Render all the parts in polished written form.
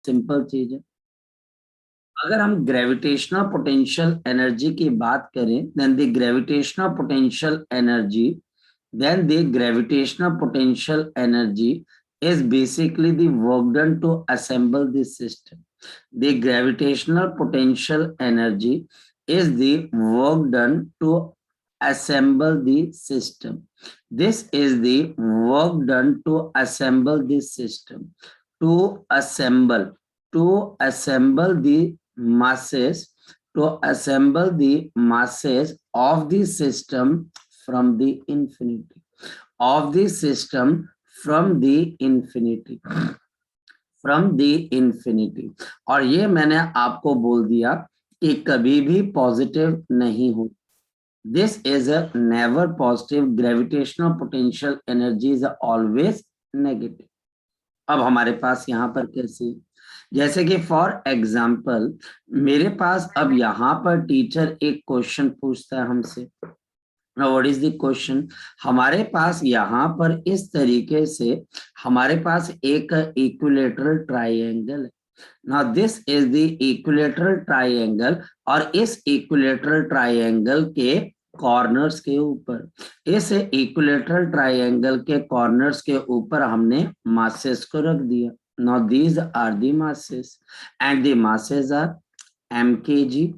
Simple चीज है। अगर हम ग्रेविटेशनल पोटेंशियल एनर्जी की बात करें, then the gravitational potential energy is basically the work done to assemble the system. The gravitational potential energy is the work done to assemble the system. This is the work done to assemble the system. To assemble, the masses, of the system from the infinity, of the system from the infinity, और ये मैंने आपको बोल दिया कि कभी भी positive नहीं हो। This is a never positive, gravitational potential energy is always negative. अब हमारे पास यहाँ पर कैसे, जैसे कि फॉर एग्जाम्पल मेरे पास अब यहाँ पर टीचर एक क्वेश्चन पूछता है हमसे। Now what is the question? हमारे पास यहाँ पर इस तरीके से हमारे पास एक इक्विलेटरल ट्राइंगल है। Now this is the equilateral triangle, और इस इक्विलेटरल ट्राइंगल के कॉर्नर्स के ऊपर, इस इक्विलेटरल ट्राइंगल के कॉर्नर्स के ऊपर हमने मासेस को रख दिया। Now these are the masses and the masses are mkg,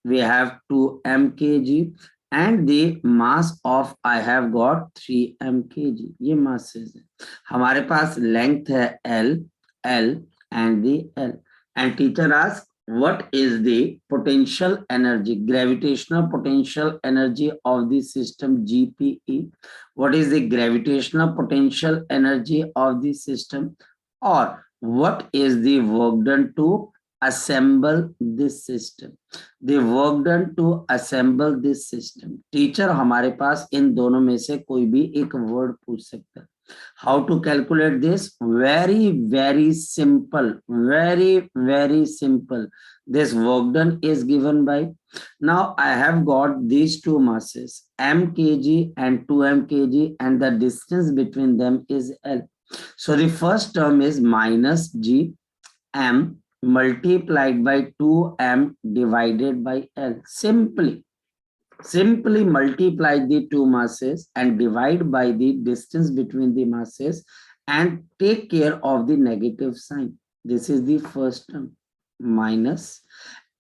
we have 2 mkg and the mass of I have got 3 mkg। ये masses है। हमारे पास length है L and the L, and teacher asks what is the potential energy, gravitational potential energy of the system GPE, what is the gravitational potential energy of the system, or what is the work done to assemble this system, the work done to assemble this system। Teacher हमारे पास इन दोनों में से कोई भी एक word पूछ सकता है। How to calculate this? Very simple, very simple। This work done is given by, now I have got these two masses mkg and 2 mkg, and the distance between them is L। So the first term is minus g m multiplied by 2m divided by L। Simply multiply the two masses and divide by the distance between the masses and take care of the negative sign। This is the first term, minus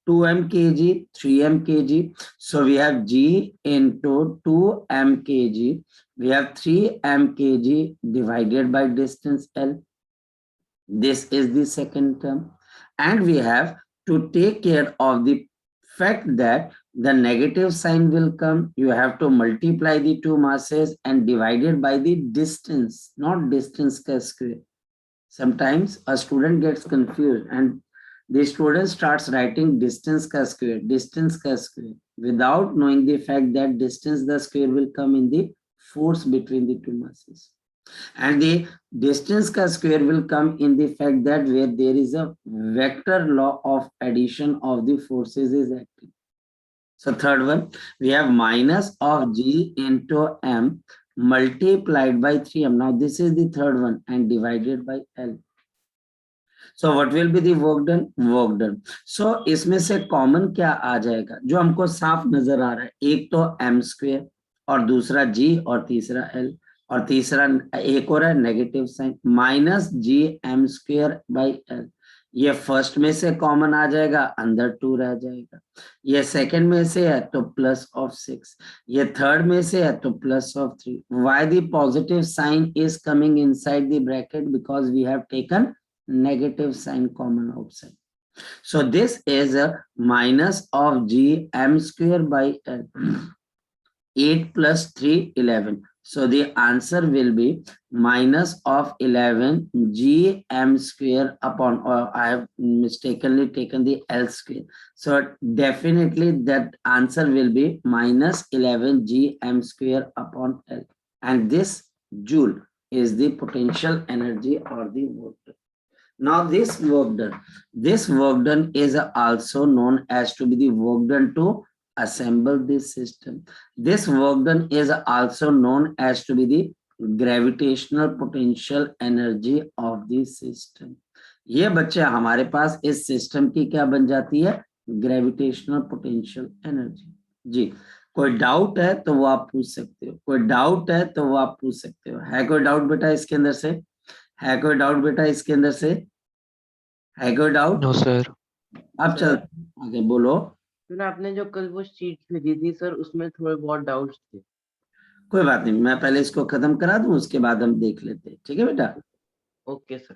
2m kg, 3m kg. So we have g into 2m kg. We have 3m kg divided by distance L. This is the second term. And we have to take care of the fact that the negative sign will come. You have to multiply the two masses and divide it by the distance, not distance ka square. Sometimes a student gets confused and the student starts writing distance ka square, without knowing the fact that distance the square will come in the force between the two masses. And the distance ka square will come in the fact that where there is a vector law of addition of the forces is acting. So third one, we have minus of g into m multiplied by 3m. Now this is the third one, and divided by L. So what will be the work done? So इसमें से common क्या आ जाएगा जो हमको साफ नजर आ रहा है? एक तो m स्क्वायर और दूसरा g और तीसरा L, और तीसरा एक और है negative sign, minus G m square by l. ये फर्स्ट में से कॉमन आ जाएगा, अंदर 2 रह जाएगा। ये सेकंड में से है तो प्लस ऑफ 6, ये थर्ड में से है तो plus of 3। Why the positive sign is coming inside the bracket? Because we have taken negative sign common outside. So this is a minus of g m square by L. 8 plus 3, 11. So the answer will be minus of 11 g m square upon, or I have mistakenly taken the L square. So definitely that answer will be minus 11 g m square upon L. And this joule is the potential energy or the work done. Now this work done is also known as to be the work done to assemble this system. This work done is also known as to be the gravitational potential energy of the system. ये बच्चे हमारे पास इस system की क्या बन जाती है, gravitational potential energy. जी, कोई डाउट है तो वो आप पूछ सकते हो, कोई डाउट है तो वो आप पूछ सकते हो। है कोई डाउट बेटा इसके अंदर से? है कोई डाउट बेटा इसके अंदर से? है कोई डाउट? No sir. अब चल सर आगे बोलो। सर आपने जो कल वो शीट भेजी थी सर, उसमें थोड़े बहुत डाउट्स थे। कोई बात नहीं, मैं पहले इसको खत्म करा दूं, उसके बाद हम देख लेते हैं, ठीक है बेटा? Okay sir.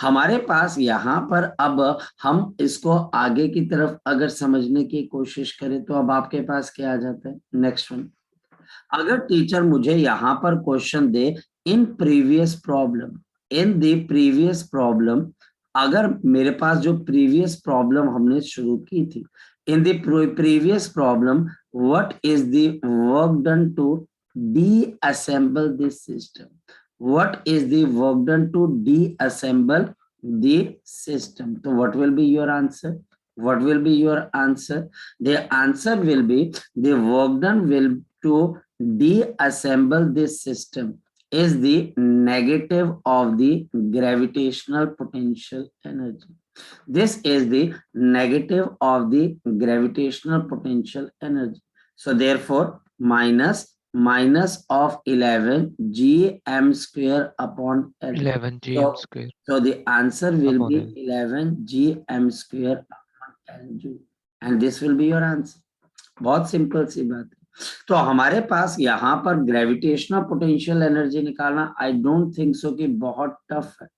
हमारे पास यहाँ पर अब हम इसको आगे की तरफ अगर समझने की कोशिश करें तो अब आपके पास क्या आ जाता है, नेक्स्ट वन। अगर टीचर मुझे यहाँ पर question they, in previous problem, in the previous problem, अगर मेरे पास जो प्रीवियस प्रॉब्लम हमने शुरू की थी, in the previous problem what is the work done to disassemble this system, what is the work done to deassemble the system? So what will be your answer? What will be your answer? The answer will be the work done will to deassemble this system is the negative of the gravitational potential energy. This is the negative of the gravitational potential energy. So therefore minus of 11 gm square upon L. 11 So, GM square so the answer will upon be L. 11 gm square upon L joule, and this will be your answer. बहुत simple सी बात है। तो हमारे पास यहाँ पर gravitational potential energy निकालना, I don't think so कि बहुत टफ है,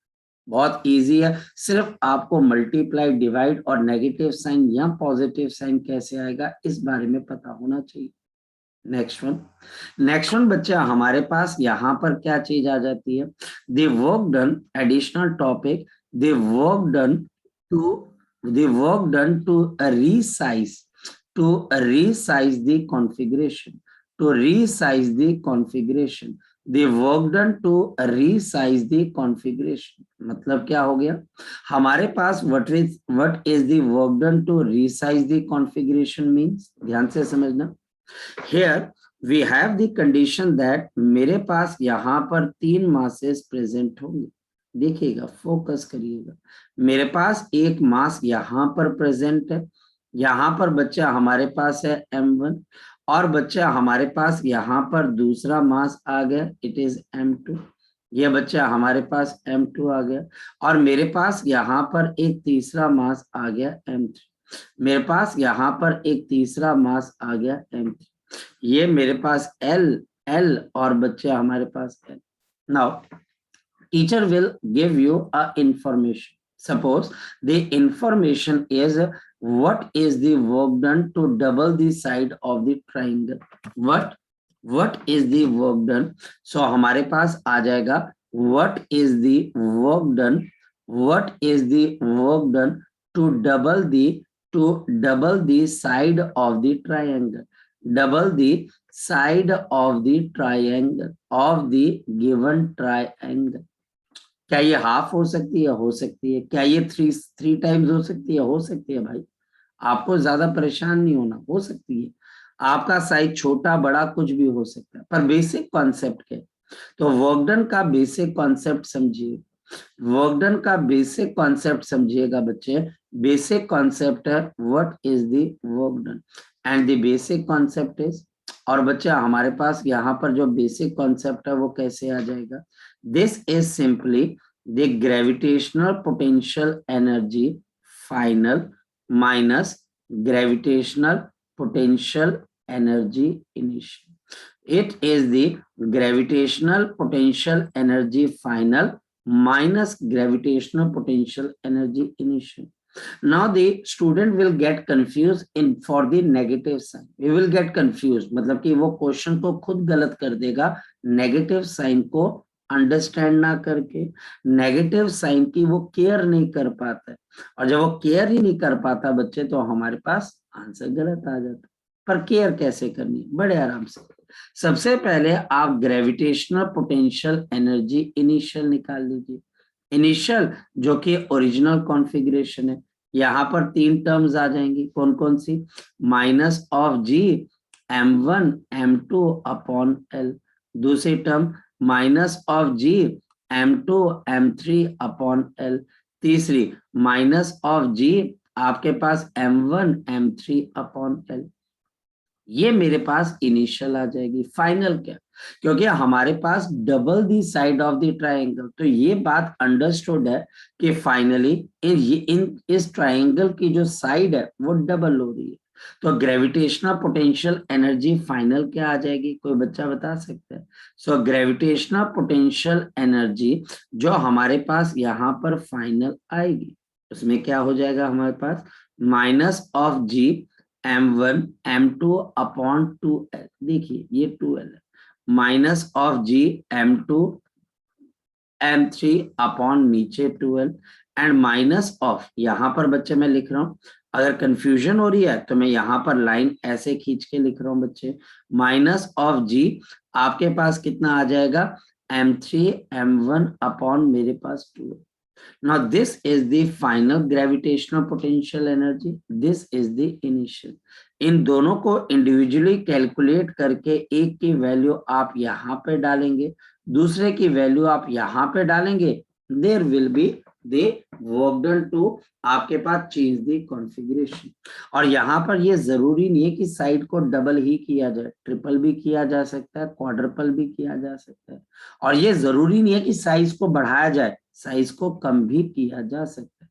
बहुत इजी है। सिर्फ आपको मल्टीप्लाई, डिवाइड और नेगेटिव साइन या पॉजिटिव साइन कैसे आएगा इस बारे में पता होना चाहिए। नेक्स्ट वन बच्चा हमारे पास यहाँ पर क्या चीज आ जाती है, the work done, additional topic, the work done to, the work done to resize, to resize the configuration, to resize the configuration, the work done to resize the configuration। मतलब क्या हो गया हमारे पास, what is the work done to resize the configuration means, ध्यान से समझना। Here we have the condition that मेरे पास यहाँ पर 3 मासेस प्रेजेंट होंगे। देखिएगा, फोकस करिएगा, मेरे पास एक मास यहाँ पर प्रेजेंट है, यहाँ पर बच्चा हमारे पास है m1, और बच्चा हमारे पास यहाँ पर दूसरा मास आ गया, इट इज m2। यह बच्चा हमारे पास m2 आ गया, और मेरे पास यहाँ पर एक तीसरा मास आ गया m3। मेरे पास यहाँ पर एक तीसरा मास आ गया m3। ये मेरे पास L और बच्चे हमारे पास L। Now teacher will give you a information. Suppose the information is what is the work done to double the side of the triangle. What is the work done? So हमारे पास आ जाएगा what is the work done, what is the work done to double the side of the triangle, double the side of the triangle of the given triangle। क्या ये half हो सकती है? हो सकती है। क्या ये थ्री टाइम्स हो सकती है? हो सकती है भाई, आपको ज्यादा परेशान नहीं होना, हो सकती है। आपका साइज छोटा बड़ा कुछ भी हो सकता है, पर बेसिक कॉन्सेप्ट क्या है? तो वर्कडन का बेसिक कॉन्सेप्ट समझिए, वर्कडन का बेसिक कॉन्सेप्ट समझिएगा बच्चे। बेसिक कॉन्सेप्ट है what is the work done, and the basic concept is, और बच्चा हमारे पास यहाँ पर जो बेसिक कॉन्सेप्ट है वो कैसे आ जाएगा, this is simply the gravitational potential energy final minus gravitational potential energy initial. It is the gravitational potential energy final minus gravitational potential energy initial. Now the student will get confused in for the negative sign. We will get confused, मतलब कि वो question को खुद गलत कर देगा negative sign को understand ना करके। नेगेटिव साइन की वो केयर नहीं कर पाता है, और जब वो केयर ही नहीं कर पाता बच्चे, तो हमारे पास आंसर गलत आ जाता है। पर केयर कैसे करनी, बड़े आराम से। सबसे पहले आप ग्रेविटेशनल पोटेंशियल एनर्जी इनिशियल निकाल लीजिए। इनिशियल जो कि ओरिजिनल कॉन्फ़िगरेशन है, यहाँ पर 3 टर्म्स आ जाएंगी, कौन कौन सी, minus of G m1 m2 upon l, दूसरी term minus of G m2 m3 upon l, तीसरी माइनस ऑफ जी आपके पास m1 m3 अपॉन l, ये मेरे पास इनिशियल आ जाएगी। फाइनल क्या, क्योंकि हमारे पास double the side of the triangle, तो ये बात अंडरस्टूड है कि फाइनली इस ट्राइंगल की जो साइड है वो डबल हो रही है। तो ग्रेविटेशनल पोटेंशियल एनर्जी फाइनल क्या आ जाएगी, कोई बच्चा बता सकता है? सो ग्रेविटेशनल पोटेंशियल एनर्जी जो हमारे पास यहाँ पर फाइनल आएगी, उसमें क्या हो जाएगा हमारे पास, minus of G m1 m2 upon 2l, देखिए ये 2l है, minus of G m2 m3 upon नीचे 2l, एंड माइनस ऑफ, यहां पर बच्चे मैं लिख रहा हूं, अगर कंफ्यूजन हो रही है तो मैं यहां पर लाइन ऐसे खींच के लिख रहा हूं बच्चे, माइनस ऑफ जी आपके पास कितना आ जाएगा, m3 m1 अपॉन मेरे पास 2l। Now this is the final gravitational potential energy. This is the initial. इन दोनों को इंडिविजुअली कैलकुलेट करके एक की वैल्यू आप यहाँ पे डालेंगे, दूसरे की वैल्यू आप यहाँ पे डालेंगे, there will be the work done to आपके पास चेंज दी कॉन्फ़िगरेशन। और यहाँ पर ये जरूरी नहीं है कि साइड को डबल ही किया जाए, ट्रिपल भी किया जा सकता है, क्वाड्रपल भी किया जा सकता है, और ये जरूरी नहीं है कि साइज को बढ़ाया जाए, साइज को कम भी किया जा सकता है।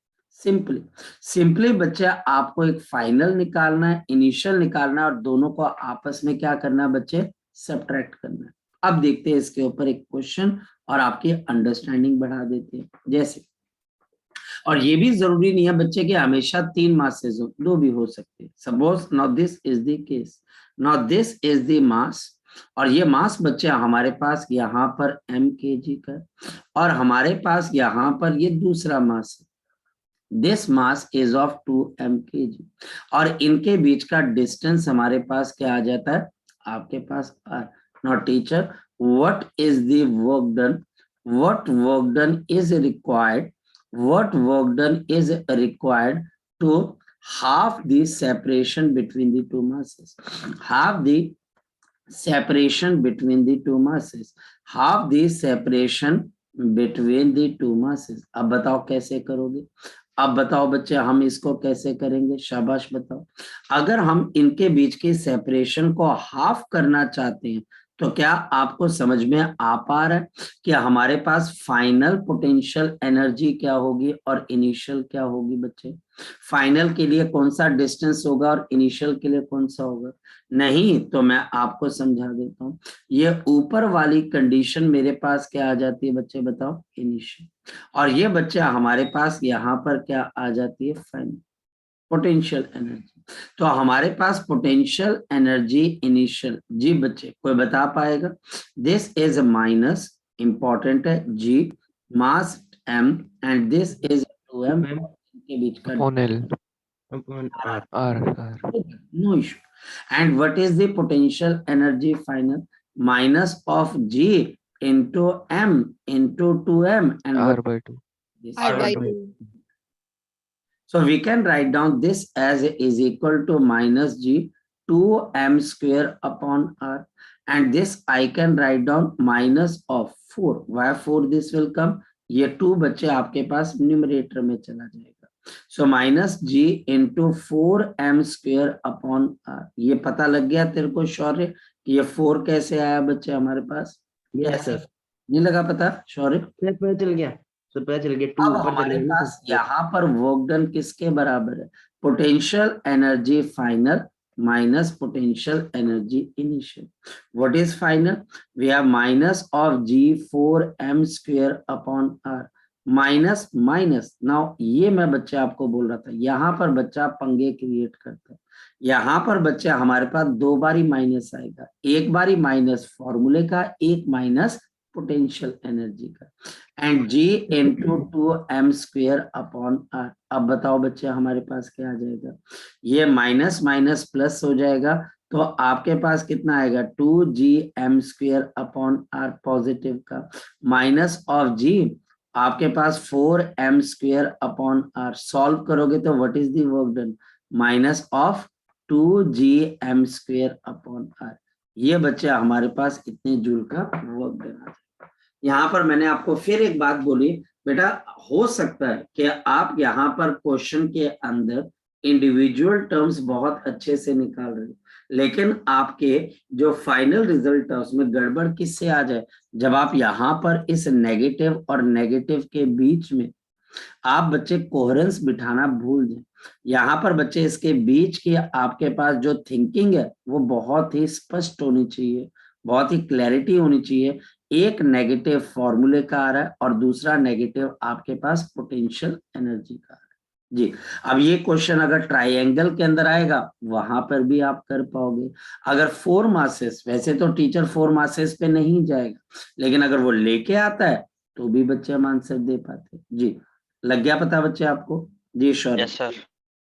सिंपली बच्चे आपको एक फाइनल निकालना है, इनिशियल निकालना है, और दोनों को आपस में क्या करना है बच्चे, सब्ट्रैक्ट करना है। अब देखते हैं इसके ऊपर एक क्वेश्चन और आपकी अंडरस्टैंडिंग बढ़ा देते हैं। जैसे, और ये भी जरूरी नहीं है बच्चे कि हमेशा 3 मासेस हो, 2 भी हो सकते हैं। Suppose now this is the case, now this is the mass, और ये मास बच्चे हमारे पास यहाँ पर m kg का, और हमारे पास यहाँ पर ये दूसरा मास है, this mass is of 2m kg, और इनके बीच का डिस्टेंस हमारे पास क्या आ जाता है, आपके पास r। Now teacher, what is the work done, what work done is required, what work done is required to halve the separation between the two masses, halve the separation between the two masses, halve the separation between the two masses। अब बताओ कैसे करोगे, अब बताओ बच्चे हम इसको कैसे करेंगे, शाबाश बताओ। अगर हम इनके बीच की सेपरेशन को हाफ करना चाहते हैं तो क्या आपको समझ में आ पा रहा है कि हमारे पास फाइनल पोटेंशियल एनर्जी क्या होगी और इनिशियल क्या होगी बच्चे? फाइनल के लिए कौन सा डिस्टेंस होगा और इनिशियल के लिए कौन सा होगा? नहीं तो मैं आपको समझा देता हूँ, ये ऊपर वाली कंडीशन मेरे पास क्या आ जाती है बच्चे बताओ, इनिशियल, और ये बच्चे हमारे पास यहाँ पर क्या आ जाती है, फाइनल पोटेंशियल एनर्जी। तो हमारे पास पोटेंशियल एनर्जी इनिशियल, जी बच्चे कोई बता पाएगा? दिस इज माइनस, इंपॉर्टेंट है, G mass m, and this is 2m, के बीच का upon L, R. R. no issue। And what is the potential energy final? Minus of g into m into 2m, and R what by 2. this? R by R by 2. So we can write down this as is equal to minus g 2m square upon r, and this I can write down minus of 4। Why 4 this will come? ये 2 बच्चे आपके पास numerator में चला जाएगा। So minus G into 4m square upon r। ये पता लग गया तेरे को शौर्य कि ये 4 कैसे आया बच्चे हमारे पास? Yes, sir. नहीं लगा पता शौर्य? पता चल गया, सर पता चल गया, 2 अब ऊपर चले हमारे गए ना, पास यहाँ पर वर्क डन किसके बराबर है, potential energy final minus potential energy initial. What is final? We have minus of G 4m square upon r, minus minus. Now ये मैं बच्चे आपको बोल रहा था, यहाँ पर बच्चा पंगे क्रिएट करता है, यहाँ पर बच्चे हमारे पास 2 बारी माइनस आएगा, एक बारी माइनस फॉर्मूले का, एक माइनस पोटेंशियल एनर्जी का, and g into 2m square upon r। अब बताओ बच्चे हमारे पास क्या आ जाएगा, ये माइनस माइनस प्लस हो जाएगा, तो आपके पास कितना आएगा, 2gm square upon r positive का, माइनस ऑफ g आपके पास 4m square upon r। Solve करोगे तो what is the work done, minus of 2gm square upon r। ये बच्चे हमारे पास इतने जूल का वर्क डन आ जाएगा। यहाँ पर मैंने आपको फिर एक बात बोली बेटा हो सकता है कि आप यहाँ पर क्वेश्चन के अंदर इंडिविजुअल टर्म्स बहुत अच्छे से निकाल रहे हो, लेकिन आपके जो फाइनल रिजल्ट है उसमें गड़बड़ किससे आ जाए, जब आप यहाँ पर इस नेगेटिव और नेगेटिव के बीच में आप बच्चे कोहेरेंस बिठाना भूल जाए। यहाँ पर बच्चे इसके बीच की आपके पास जो थिंकिंग है वो बहुत ही स्पष्ट होनी चाहिए, बहुत ही क्लैरिटी होनी चाहिए। एक नेगेटिव फॉर्मूले का आ रहा है और दूसरा नेगेटिव आपके पास पोटेंशियल एनर्जी का आ रहा है। जी, अब ये क्वेश्चन अगर ट्राइंगल के अंदर आएगा वहां पर भी आप कर पाओगे। अगर 4 मासेस, वैसे तो टीचर 4 मासेस पे नहीं जाएगा, लेकिन अगर वो लेके आता है तो भी बच्चे हम आंसर दे पाते हैं। जी, लग गया पता बच्चे आपको? जी शौर्य, यस सर।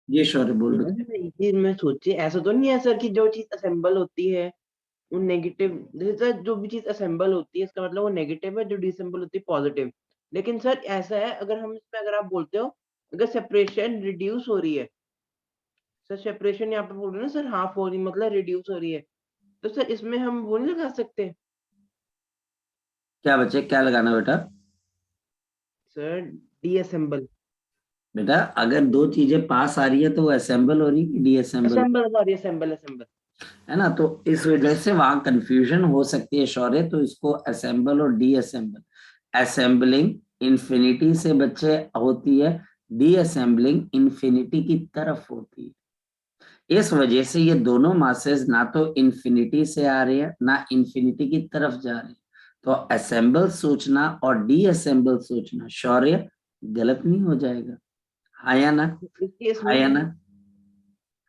जी शौर्य बोल बच्चे। सर एक चीज मैं सोची, ऐसा तो नहीं है सर कि जो चीज असेंबल होती है वो नेगेटिव, जैसे सर जो भी चीज असेंबल होती है इसका मतलब वो नेगेटिव है, जो डिसेंबल होती है पॉजिटिव। लेकिन सर ऐसा है, अगर हम इसमें, अगर आप बोलते हो अगर सेपरेशन रिड्यूस हो रही है, सर सेपरेशन यहाँ पे बोल रहे हो ना सर, हाफ हो रही मतलब रिड्यूस हो रही है, तो सर इसमें हम वो नहीं लगा सकते क्या बच्चे, क्या लगाना बेटा? सर, डीअसेंबल? बेटा अगर दो चीजें पास आ रही है तो वो असेंबल हो रही है कि डीअसेंबल, असेंबल, सॉरी असेंबल, असेंबल। है ना? तो इस वजह से वहां कंफ्यूजन हो सकती है शौर्य, तो इसको असेंबल और डीअसेंबल, असेंबलिंग इंफिनिटी से बच्चे होती है, डीअसेंबलिंग इंफिनिटी की तरफ होती है। इस वजह से ये दोनों मासेस ना तो इंफिनिटी से आ रहे हैं ना इंफिनिटी की तरफ जा रहे हैं, तो असेंबल सोचना और डीअसेंबल सोचना शौर्य गलत नहीं हो जाएगा। हाँ या ना? इस केस हाँ या में, ना?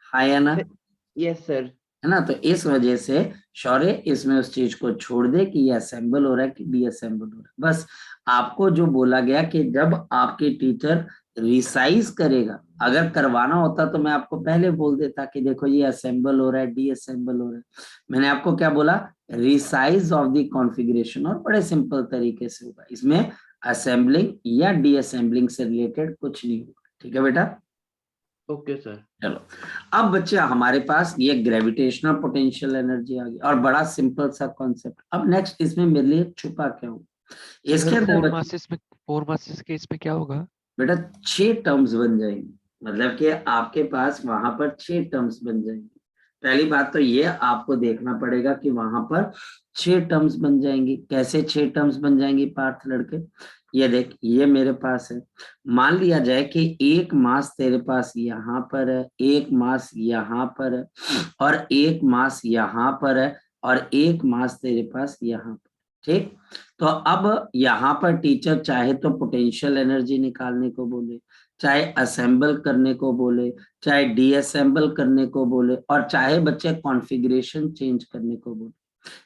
हाँ या ना? Yes sir. है ना? तो इस वजह से शौर्य इसमें उस चीज को छोड़ दे कि ये असेंबल हो रहा है कि डीअसेंबल हो रहा है। बस आपको जो बोला गया कि जब आपके टीचर रिसाइज करेगा, अगर करवाना होता तो मैं आपको पहले बोल देता कि देखो ये असेंबल हो रहा है, डीअसेंबल हो रहा है। मैंने आपको क्या बोला? रिसाइज ऑफ द कॉन्फ़िगरेशन, और बड़े सिंपल तरीके से होगा, इसमें असेंबलिंग या डीअसेंबलिंग से रिलेटेड कुछ नहीं होगा। ठीक है बेटा? Okay sir. चलो, अब बच्चे हमारे पास ये ग्रेविटेशनल पोटेंशियल एनर्जी आ गई और बड़ा सिंपल सा कॉन्सेप्ट। अब नेक्स्ट इसमें मेरे लिए छुपा क्या हो इसके सर अंदर फोर मासेस के इसमें क्या होगा? बेटा 6 टर्म्स बन जाएंगी, मतलब कि आपके पास वहां पर 6 टर्म्स बन जाएंगी। पहली बात तो ये आपको देखना पड़ेगा कि वहां पर 6 टर्म्स बन जाएंगी। कैसे 6 टर्म्स बन जाएंगी पार्थ लड़के? ये देख, ये मेरे पास है, मान लिया जाए कि एक मास तेरे पास यहाँ पर है, एक मास यहाँ पर है, और एक मास यहाँ पर है, और एक मास तेरे पास यहाँ पर। ठीक, तो अब यहाँ पर टीचर चाहे तो पोटेंशियल एनर्जी निकालने को बोले, चाहे असेंबल करने को बोले, चाहे डीअसेंबल करने को बोले, और चाहे बच्चे कॉन्फ़िगरेशन चेंज करने को बोले,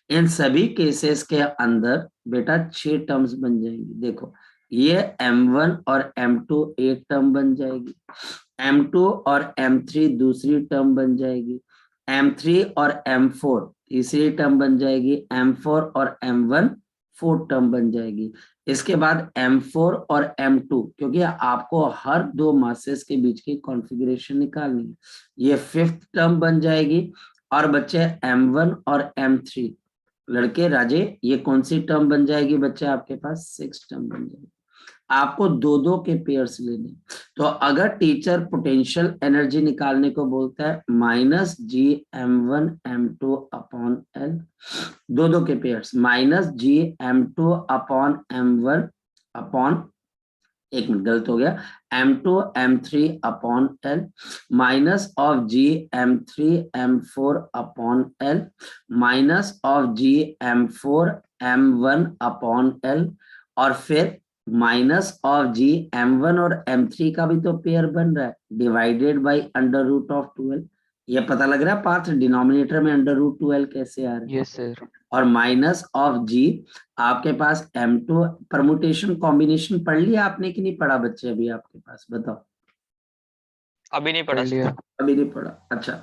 इन सभी केसेस के अंदर बेटा 6 टर्म्स बन जाएंगी। देखो, ये M1 और M2 एक टर्म बन जाएगी, M2 और M3 दूसरी टर्म बन जाएगी, M3 और M4 तीसरी टर्म बन जाएगी, M4 और M1 फोर्थ टर्म बन जाएगी। इसके बाद M4 और M2, क्योंकि आपको हर दो मासेस के बीच की कॉन्फ़िगरेशन निकालनी है, ये फिफ्थ टर्म बन जाएगी। और बच्चे M1 और M3, लड़के राजे ये कौन सी टर्म बन जाएगी बच्चे आपके पास? सिक्स टर्म बन जाएगी। आपको दो दो के पेयर्स लेने, तो अगर टीचर पोटेंशियल एनर्जी निकालने को बोलता है -GM1 M2 अपॉन L, दो दो के pairs, -GM2 upon M1 upon, एक मिनट गलत हो गया, M2 M3 upon L, -of GM3 M4 upon L, -of GM4 M1 upon L, और फिर -of GM1 और M3 का भी तो पेयर बन रहा है, डिवाइडेड बाई √12। ये पता लग रहा है पार्थ, डिनोमिनेटर में √12 कैसे आ रहा है? Yes sir. और -of G आपके पास M2, परमुटेशन कॉम्बिनेशन पढ़ लिया आपने कि नहीं पढ़ा बच्चे अभी आपके पास? बताओ। अभी नहीं पढ़ पढ़ा लिया। सर। अभी नहीं पढ़ा? अच्छा,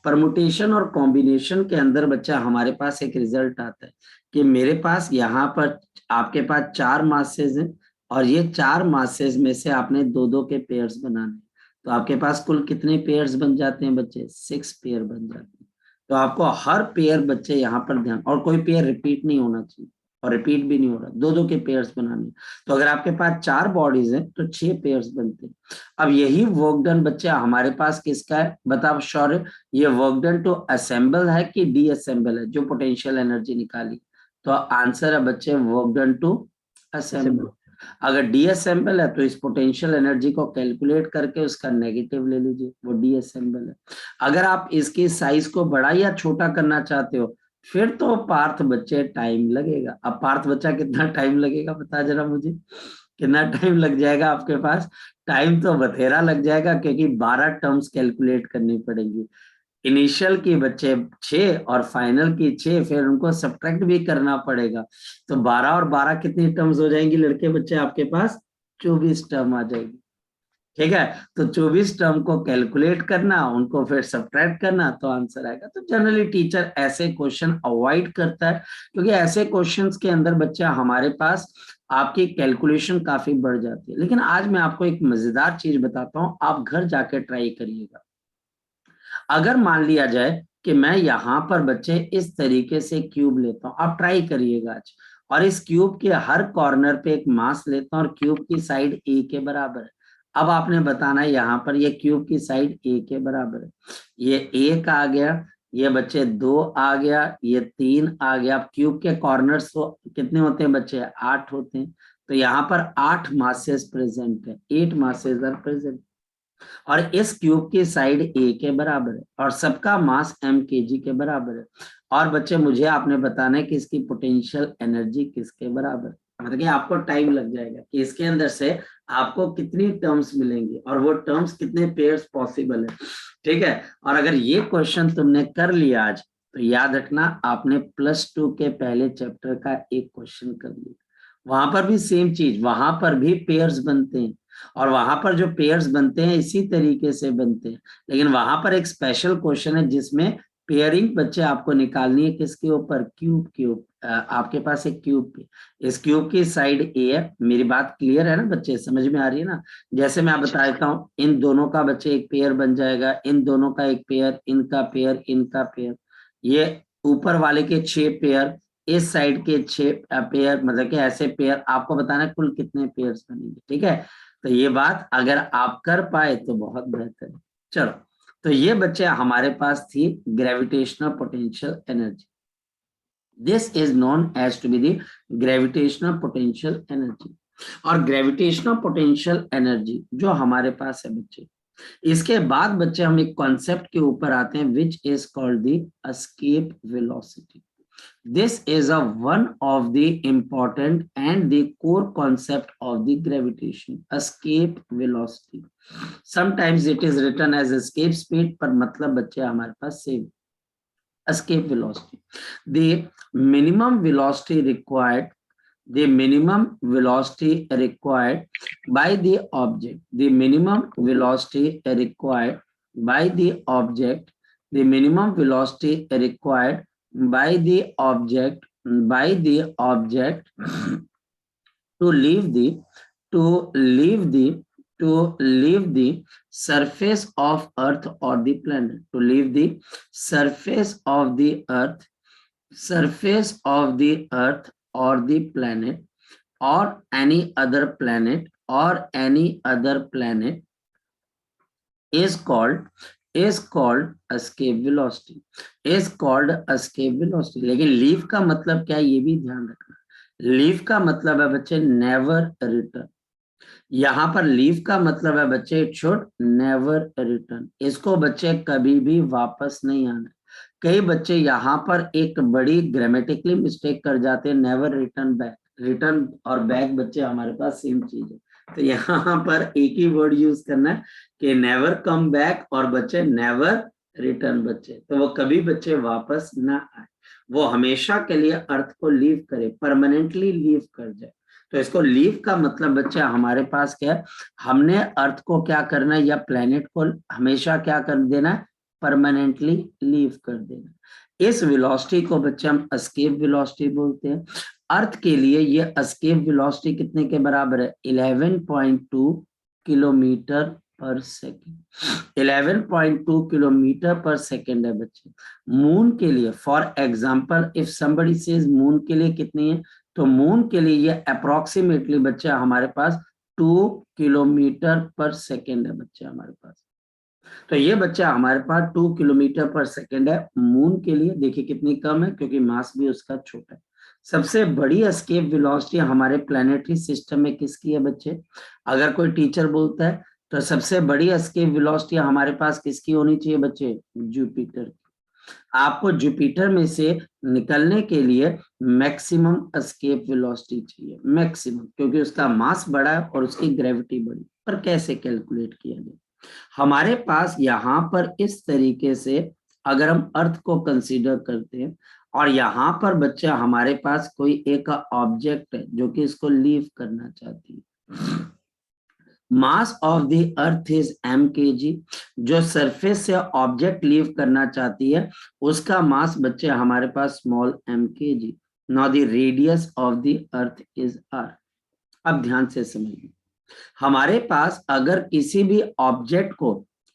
परमुटेशन और कॉम्बिनेशन के अंदर बच्चा हमारे पास एक रिजल्ट आता है कि मेरे पास यहाँ पर आपके पास 4 मासेस हैं, और ये 4 मासेस में से आपने दो दो के पेयर्स बनाने, तो आपके पास कुल कितने पेयर्स बन जाते हैं बच्चे? 6 पेयर बन जाते हैं। तो आपको हर पेयर बच्चे यहाँ पर ध्यान, और कोई पेयर रिपीट नहीं होना चाहिए, और रिपीट भी नहीं हो रहा, 2 2 के पेयर्स बनाने। तो अगर आपके पास 4 बॉडीज हैं तो 6 पेयर्स बनते हैं। अब यही वर्क डन बच्चे हमारे पास किसका है, बताओ शौर्य, ये वर्क डन टू असेंबल है कि डी असेंबल है, जो पोटेंशियल एनर्जी निकाली? तो आंसर है बच्चे वर्क डन टू असेंबल। अगर डी असेंबल है तो इस पोटेंशियल एनर्जी को कैलकुलेट करके उसका नेगेटिव ले लीजिए, वो डी असेंबल है। अगर आप इसकी साइज को बड़ा या छोटा करना चाहते हो फिर तो पार्थ बच्चे टाइम लगेगा। अब पार्थ बच्चा कितना टाइम लगेगा बता जरा मुझे, कितना टाइम लग जाएगा आपके पास? टाइम तो बथेरा लग जाएगा, क्योंकि 12 टर्म्स कैलकुलेट करनी पड़ेंगी। इनिशियल की बच्चे 6 और फाइनल की 6, फिर उनको सब्ट्रैक्ट भी करना पड़ेगा। तो 12 और 12 कितनी टर्म्स हो जाएंगी लड़के बच्चे आपके पास? 24 टर्म आ जाएगी। ठीक है, तो 24 टर्म को कैलकुलेट करना, उनको फिर सब्ट्रैक्ट करना, तो आंसर आएगा। तो जनरली टीचर ऐसे क्वेश्चन अवॉइड करता है, क्योंकि ऐसे क्वेश्चंस के अंदर बच्चा हमारे पास आपकी कैलकुलेशन काफी बढ़ जाती है। लेकिन आज मैं आपको एक मजेदार चीज बताता हूं, आप घर जाकर ट्राई करिएगा। अगर मान लिया जाए कि मैं यहाँ पर बच्चे इस तरीके से क्यूब लेता हूँ, आप ट्राई करिएगा आज, और इस क्यूब के हर कॉर्नर पे एक मास लेता हूँ और क्यूब की साइड ए के बराबर है। अब आपने बताना है यहाँ पर ये क्यूब की साइड ए के बराबर है, ये 1 आ गया, ये बच्चे 2 आ गया, ये 3 आ गया। अब क्यूब के कॉर्नर्स तो कितने होते हैं बच्चे? 8 होते हैं। तो यहाँ पर 8 मासेस प्रेजेंट है, 8 मासेस आर प्रेजेंट, और इस क्यूब की साइड ए के बराबर है और सबका मास m kg के बराबर है। और बच्चे मुझे आपने बताना है कि इसकी पोटेंशियल एनर्जी किसके बराबर है। मतलब कि आपको टाइम लग जाएगा कि इसके अंदर से आपको कितनी टर्म्स मिलेंगी और वो टर्म्स कितने पेयर्स पॉसिबल है। ठीक है, और अगर ये क्वेश्चन तुमने कर लिया आज तो याद रखना आपने +2 के पहले चैप्टर का एक क्वेश्चन कर लिया। वहां पर भी सेम चीज, वहां पर भी पेयर्स बनते हैं, और वहां पर जो पेयर्स बनते हैं इसी तरीके से बनते हैं। लेकिन वहां पर एक स्पेशल क्वेश्चन है जिसमें पेयरिंग बच्चे आपको निकालनी है किसके ऊपर? क्यूब के ऊपर। आपके पास एक क्यूब पे, इस क्यूब की साइड ए है। मेरी बात क्लियर है ना बच्चे, समझ में आ रही है ना? जैसे मैं बता देता हूँ, इन दोनों का बच्चे एक पेयर बन जाएगा, इन दोनों का एक पेयर, इनका पेयर, इनका पेयर, ये ऊपर वाले के 6 पेयर, इस साइड के 6 पेयर, मतलब कि ऐसे पेयर आपको बताना है कुल कितने पेयर्स बनेंगे। ठीक है, तो ये बात अगर आप कर पाए तो बहुत बेहतर है। चलो, तो ये बच्चे हमारे पास थी gravitational potential energy. This is known as to be the gravitational potential energy. और ग्रेविटेशनल पोटेंशियल एनर्जी जो हमारे पास है बच्चे, इसके बाद बच्चे हम एक कॉन्सेप्ट के ऊपर आते हैं which is called the escape velocity. This is one of the important and the core concept of the gravitation, escape velocity. Sometimes it is written as escape speed, पर मतलब बच्चे हमारे पास same, escape velocity. The minimum velocity required, the minimum velocity required by the object, the minimum velocity required by the object, the minimum velocity required by the object, by the object to leave the to leave the to leave the surface of earth or the planet, to leave the surface of the earth, surface of the earth or the planet, or any other planet, or any other planet is called escape velocity, is called escape velocity। लेकिन leave का मतलब क्या है ये भी ध्यान रखना। Leave का मतलब है बच्चे नेवर रिटर्न। यहाँ पर लीव का मतलब है बच्चे इट शुड नेवर रिटर्न, इसको बच्चे कभी भी वापस नहीं आना। कई बच्चे यहाँ पर एक बड़ी ग्रामेटिकली मिस्टेक कर जाते हैं, नेवर रिटर्न बैक। रिटर्न और बैक बच्चे हमारे पास सेम चीज है, तो यहाँ पर एक ही वर्ड यूज करना है कि नेवर कम बैक, और बच्चे नेवर रिटर्न बच्चे, तो वो कभी बच्चे वापस ना आए, वो हमेशा के लिए अर्थ को लीव करे, परमानेंटली लीव कर जाए। तो इसको लीव का मतलब बच्चे हमारे पास क्या है, हमने अर्थ को क्या करना है या प्लेनेट को हमेशा क्या कर देना है, परमानेंटली लीव कर देना। इस वेलोसिटी को बच्चे हम एस्केप वेलोसिटी बोलते हैं। अर्थ के लिए ये एस्केप वेलोसिटी कितने के बराबर है? 11.2 किलोमीटर पर सेकेंड। 11.2 किलोमीटर पर सेकेंड है बच्चे। मून के लिए for example if somebody says moon के लिए कितनी है तो मून के लिए ये अप्रोक्सीमेटली बच्चा हमारे पास 2 किलोमीटर पर सेकेंड है बच्चा हमारे पास। तो ये बच्चा हमारे पास 2 किलोमीटर पर सेकेंड है मून के लिए। देखिए कितनी कम है, क्योंकि मास भी उसका छोटा है। सबसे बड़ी एस्केप वेलोसिटी हमारे प्लैनेटरी सिस्टम में किसकी है बच्चे? अगर कोई टीचर बोलता है तो सबसे बड़ी एस्केप वेलोसिटी हमारे पास किसकी होनी चाहिए बच्चे? जुपिटर की। आपको जुपिटर में से निकलने के लिए मैक्सिमम एस्केप वेलोसिटी चाहिए, मैक्सिमम, क्योंकि उसका मास बड़ा है और उसकी ग्रेविटी बड़ी। पर कैसे कैलकुलेट किया जाए? हमारे पास यहाँ पर इस तरीके से अगर हम अर्थ को कंसीडर करते हैं और यहाँ पर बच्चा हमारे पास कोई एक ऑब्जेक्ट है जो कि इसको लीव करना चाहती है। Mass of the earth is mkg। जो सरफेस से ऑब्जेक्ट लीव करना चाहती है उसका मास बच्चे हमारे पास small mkg। Now the radius of the earth is r। अब ध्यान से समझिए, हमारे पास अगर किसी भी ऑब्जेक्ट को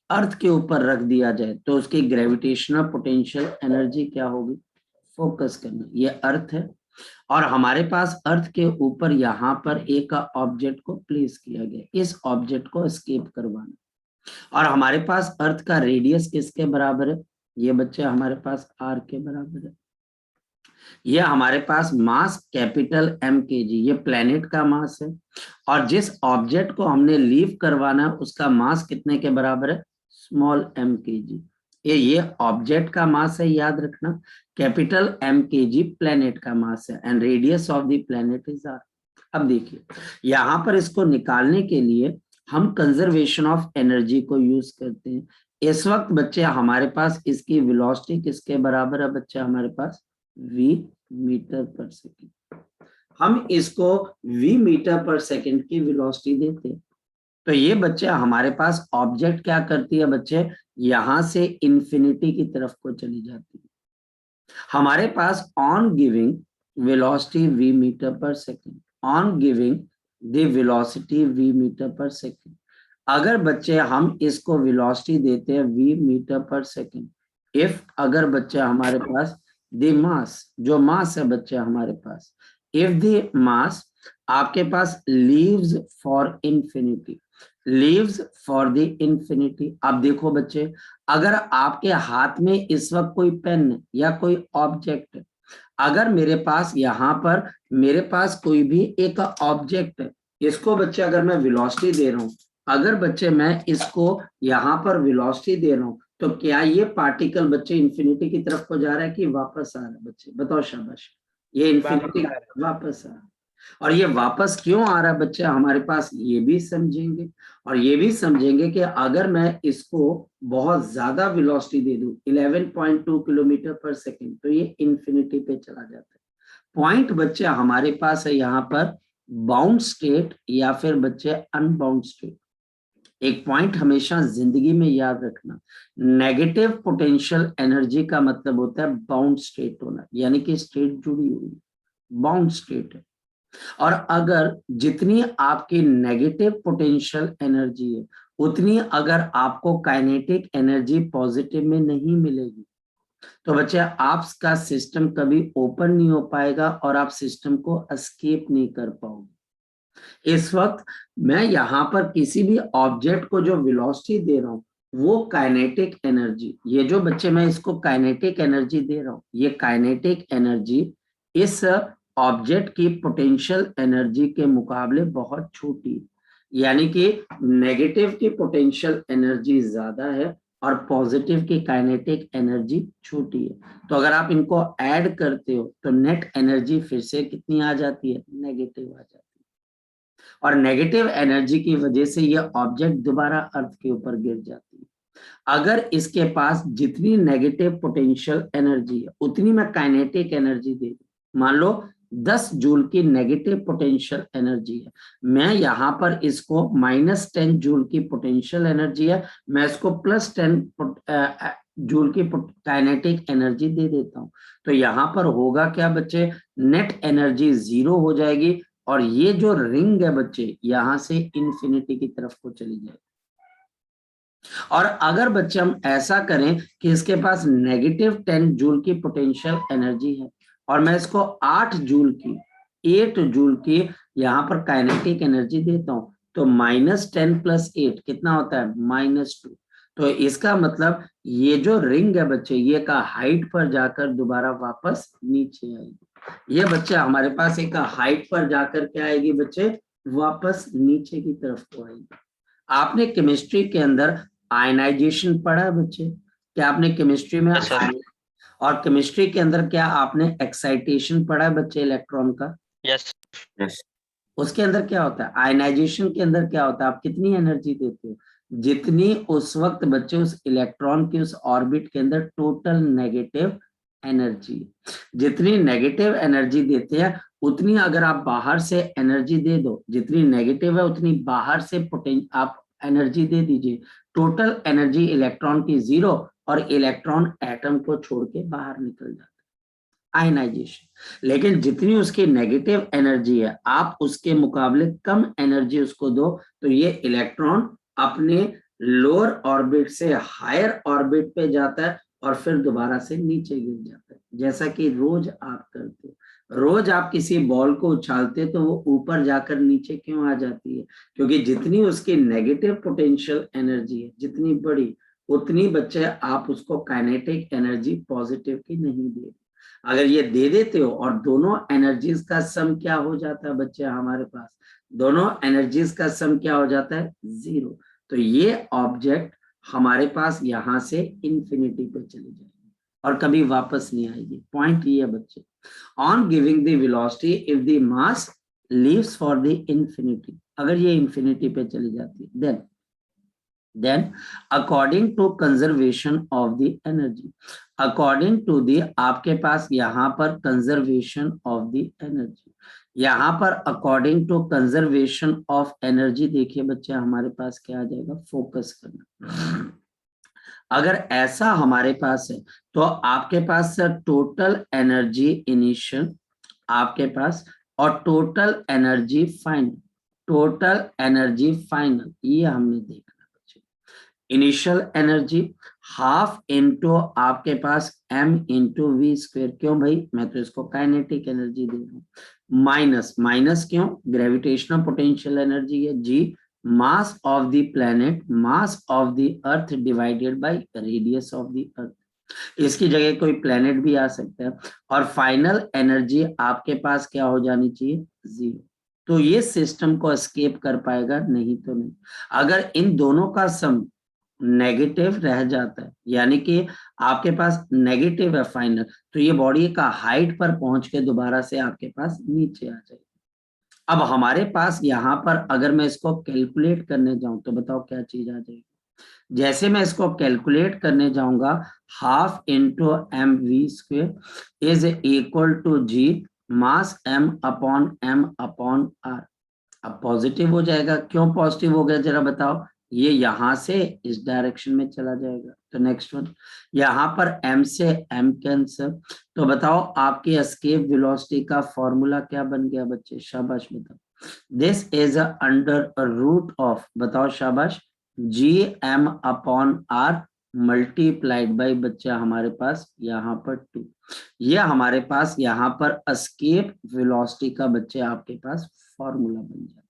अर्थ के ऊपर रख दिया जाए तो उसकी ग्रेविटेशनल पोटेंशियल एनर्जी क्या होगी? फोकस करना, ये अर्थ है और हमारे पास अर्थ के ऊपर यहाँ पर एक ऑब्जेक्ट को प्लेस किया गया, इस ऑब्जेक्ट को एस्केप करवाना। और हमारे पास अर्थ का रेडियस किसके बराबर है? ये बच्चे हमारे पास r के बराबर है। ये हमारे पास मास कैपिटल mkg, ये प्लेनेट का मास है और जिस ऑब्जेक्ट को हमने लीव करवाना है उसका मास कितने के बराबर है? Small mkg। ये ऑब्जेक्ट का मास है, याद रखना, कैपिटल mkg प्लेनेट का मास है and radius of the planet is r। अब देखिए यहाँ पर इसको निकालने के लिए हम कंजर्वेशन ऑफ एनर्जी को यूज करते हैं। इस वक्त बच्चे हमारे पास इसकी वेलोसिटी किसके बराबर है बच्चे हमारे पास? v metre per second. हम इसको v मीटर पर सेकेंड की वेलोसिटी देते हैं। तो ये बच्चे हमारे पास ऑब्जेक्ट क्या करती है बच्चे? यहां से इंफिनिटी की तरफ को चली जाती है। हमारे पास on giving velocity v metre per second, on giving the velocity v metre per second, अगर बच्चे हम इसको वेलोसिटी देते हैं v metre per second, if अगर बच्चे हमारे पास द मास, जो मास है बच्चे हमारे पास, इफ द मास आपके पास leaves for infinity, leaves for the infinity. आप देखो बच्चे, अगर आपके हाथ में इस वक्त कोई पेन या कोई ऑब्जेक्ट है, अगर मेरे पास यहाँ पर मेरे पास कोई भी एक ऑब्जेक्ट है, इसको बच्चे अगर मैं वेलोसिटी दे रहा हूँ, अगर बच्चे मैं इसको यहाँ पर वेलोसिटी दे रहा हूँ, तो क्या ये पार्टिकल बच्चे इंफिनिटी की तरफ को जा रहा है कि वापस आ रहा है? बच्चे बताओ शाबाश। ये इंफिनिटी वापस आ रहा है। और ये वापस क्यों आ रहा है बच्चे हमारे पास, ये भी समझेंगे। और ये भी समझेंगे कि अगर मैं इसको बहुत ज्यादा वेलोसिटी दे दूं 11.2 किलोमीटर पर सेकेंड, तो ये इंफिनिटी पे चला जाता है। पॉइंट बच्चे हमारे पास है यहाँ पर बाउंड स्टेट या फिर बच्चे अनबाउंड स्टेट। एक पॉइंट हमेशा जिंदगी में याद रखना, नेगेटिव पोटेंशियल एनर्जी का मतलब होता है बाउंड स्टेट होना, यानी कि स्टेट जुड़ी हुई, बाउंड स्टेट है। और अगर जितनी आपकी नेगेटिव पोटेंशियल एनर्जी है उतनी अगर आपको काइनेटिक एनर्जी पॉजिटिव में नहीं मिलेगी, तो बच्चे आपका सिस्टम कभी ओपन नहीं हो पाएगा और आप सिस्टम को एस्केप नहीं कर पाओगे। इस वक्त मैं यहाँ पर किसी भी ऑब्जेक्ट को जो वेलोसिटी दे रहा हूँ वो काइनेटिक एनर्जी, ये जो बच्चे मैं इसको काइनेटिक एनर्जी दे रहा हूँ, ये काइनेटिक एनर्जी इस ऑब्जेक्ट की पोटेंशियल एनर्जी के मुकाबले बहुत छोटी है, यानी कि नेगेटिव की पोटेंशियल एनर्जी ज्यादा है और पॉजिटिव की काइनेटिक एनर्जी छोटी है। तो अगर आप इनको ऐड करते हो तो नेट एनर्जी फिर से कितनी आ जाती है? नेगेटिव आ जाती है। और नेगेटिव एनर्जी की वजह से ये ऑब्जेक्ट दोबारा अर्थ के ऊपर गिर जाती है। अगर इसके पास जितनी नेगेटिव पोटेंशियल एनर्जी है उतनी मैं काइनेटिक एनर्जी दे दूं, मान लो 10 जूल की नेगेटिव पोटेंशियल एनर्जी है, मैं यहाँ पर इसको -10 जूल की पोटेंशियल एनर्जी है, मैं इसको +10 जूल की काइनेटिक एनर्जी दे देता हूँ, तो यहाँ पर होगा क्या बच्चे? नेट एनर्जी 0 हो जाएगी और ये जो रिंग है बच्चे यहाँ से इंफिनिटी की तरफ को चली जाएगी। और अगर बच्चे हम ऐसा करें कि इसके पास -10 जूल की पोटेंशियल एनर्जी है और मैं इसको 8 जूल की 8 जूल की यहाँ पर काइनेटिक एनर्जी देता हूं, तो -10 + 8 कितना होता है? -2। तो इसका मतलब ये जो रिंग है बच्चे, ये का हाइट पर जाकर दोबारा वापस नीचे आएगी। ये बच्चे हमारे पास एक हाइट पर जाकर क्या आएगी बच्चे? वापस नीचे की तरफ को आएगी। आपने केमिस्ट्री के अंदर आयनाइजेशन पढ़ा है बच्चे? क्या आपने केमिस्ट्री में Yes, sir. और केमिस्ट्री के अंदर क्या आपने एक्साइटेशन पढ़ा है बच्चे इलेक्ट्रॉन का? यस उसके अंदर क्या होता है? आयनाइजेशन के अंदर क्या होता है? आप कितनी एनर्जी देते हो? जितनी उस वक्त बच्चे उस इलेक्ट्रॉन की उस ऑर्बिट के अंदर टोटल नेगेटिव एनर्जी, जितनी नेगेटिव एनर्जी देते हैं उतनी अगर आप बाहर से एनर्जी दे दो, जितनी नेगेटिव है उतनी बाहर से आप एनर्जी दे दीजिए। टोटल एनर्जी इलेक्ट्रॉन की 0 और इलेक्ट्रॉन एटम को छोड़ के बाहर निकल जाता है, आयनाइजेशन। लेकिन जितनी उसकी नेगेटिव एनर्जी है आप उसके मुकाबले कम एनर्जी उसको दो, तो ये इलेक्ट्रॉन अपने लोअर ऑर्बिट से हायर ऑर्बिट पे जाता है और फिर दोबारा से नीचे गिर जाता है। जैसा कि रोज आप करते हो, रोज आप किसी बॉल को उछालते तो वो ऊपर जाकर नीचे क्यों आ जाती है? क्योंकि जितनी उसकी नेगेटिव पोटेंशियल एनर्जी है जितनी बड़ी, उतनी बच्चे आप उसको काइनेटिक एनर्जी पॉजिटिव की नहीं दे। अगर ये दे देते हो और दोनों एनर्जीज का सम क्या हो जाता है बच्चे हमारे पास? दोनों एनर्जीज का सम क्या हो जाता है? 0। तो ये ऑब्जेक्ट हमारे पास यहां से इंफिनिटी पे चली जाएगी और कभी वापस नहीं आएगी। पॉइंट ये है बच्चे, on giving the velocity if the mass leaves for the infinity, अगर ये इंफिनिटी पे चली जाती है then according to conservation of the energy, according to the आपके पास यहाँ पर conservation of the energy, यहाँ पर according to conservation of energy देखिए बच्चे हमारे पास क्या आ जाएगा? फोकस करना। अगर ऐसा हमारे पास है तो आपके पास टोटल एनर्जी इनिशियल आपके पास और total energy final, total energy final ये हमने देखा। इनिशियल एनर्जी हाफ इनटू आपके पास m इंटू वी स्क्वेयर। क्यों भाई? मैं तो इसको काइनेटिक एनर्जी दे रहा हूँ। माइनस माइनस क्यों? ग्रेविटेशनल पोटेंशियल एनर्जी है G, mass of the planet, mass of the earth divided by radius of the earth. इसकी जगह कोई प्लेनेट भी आ सकता है और फाइनल एनर्जी आपके पास क्या हो जानी चाहिए? 0। तो ये सिस्टम को एस्केप कर पाएगा? नहीं तो नहीं। अगर इन दोनों का सम नेगेटिव रह जाता है, यानी कि आपके पास नेगेटिव है फाइनल, तो ये बॉडी का हाइट पर पहुंच के दोबारा से आपके पास नीचे आ जाएगी। अब हमारे पास यहाँ पर अगर मैं इसको कैलकुलेट करने जाऊं तो बताओ क्या चीज आ जाएगी? जैसे मैं इसको कैलकुलेट करने जाऊंगा, half into m v square is equal to G mass m upon R. अब पॉजिटिव हो जाएगा। क्यों पॉजिटिव हो गया जरा बताओ? ये यहां से इस डायरेक्शन में चला जाएगा। तो नेक्स्ट वन, यहाँ पर m से m कैंसर, तो बताओ आपकी एस्केप वेलोसिटी का फॉर्मूला क्या बन गया बच्चे? शाबाश बताओ। This is under root of, बताओ शाबाश, gm upon R multiplied by बच्चे हमारे पास यहाँ पर 2। ये हमारे पास यहाँ पर एस्केप वेलोसिटी का बच्चे आपके पास फॉर्मूला बन जाता है।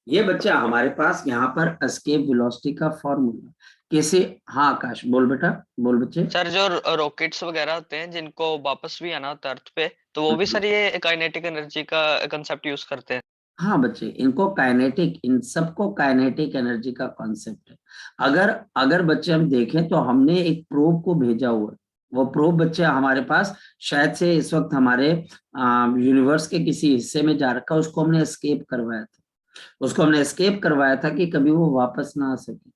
ये बच्चा हमारे पास यहाँ पर एस्केप वेलोसिटी का फॉर्मूला कैसे? हाँ आकाश बोल बेटा, बोल बच्चे। सर, जो रॉकेट्स वगैरह होते हैं जिनको वापस भी आना होता है अर्थ पे, तो वो भी सर ये काइनेटिक एनर्जी का कंसेप्ट यूज करते हैं? हाँ बच्चे, इनको काइनेटिक, इन सबको काइनेटिक एनर्जी का कॉन्सेप्ट है। अगर अगर बच्चे हम देखें तो हमने एक प्रोब को भेजा हुआ है, वो प्रोब बच्चे हमारे पास शायद से इस वक्त हमारे यूनिवर्स के किसी हिस्से में जा रखा, उसको हमने एस्केप करवाया था, उसको हमने एस्केप करवाया था कि कभी वो वापस ना आ सके।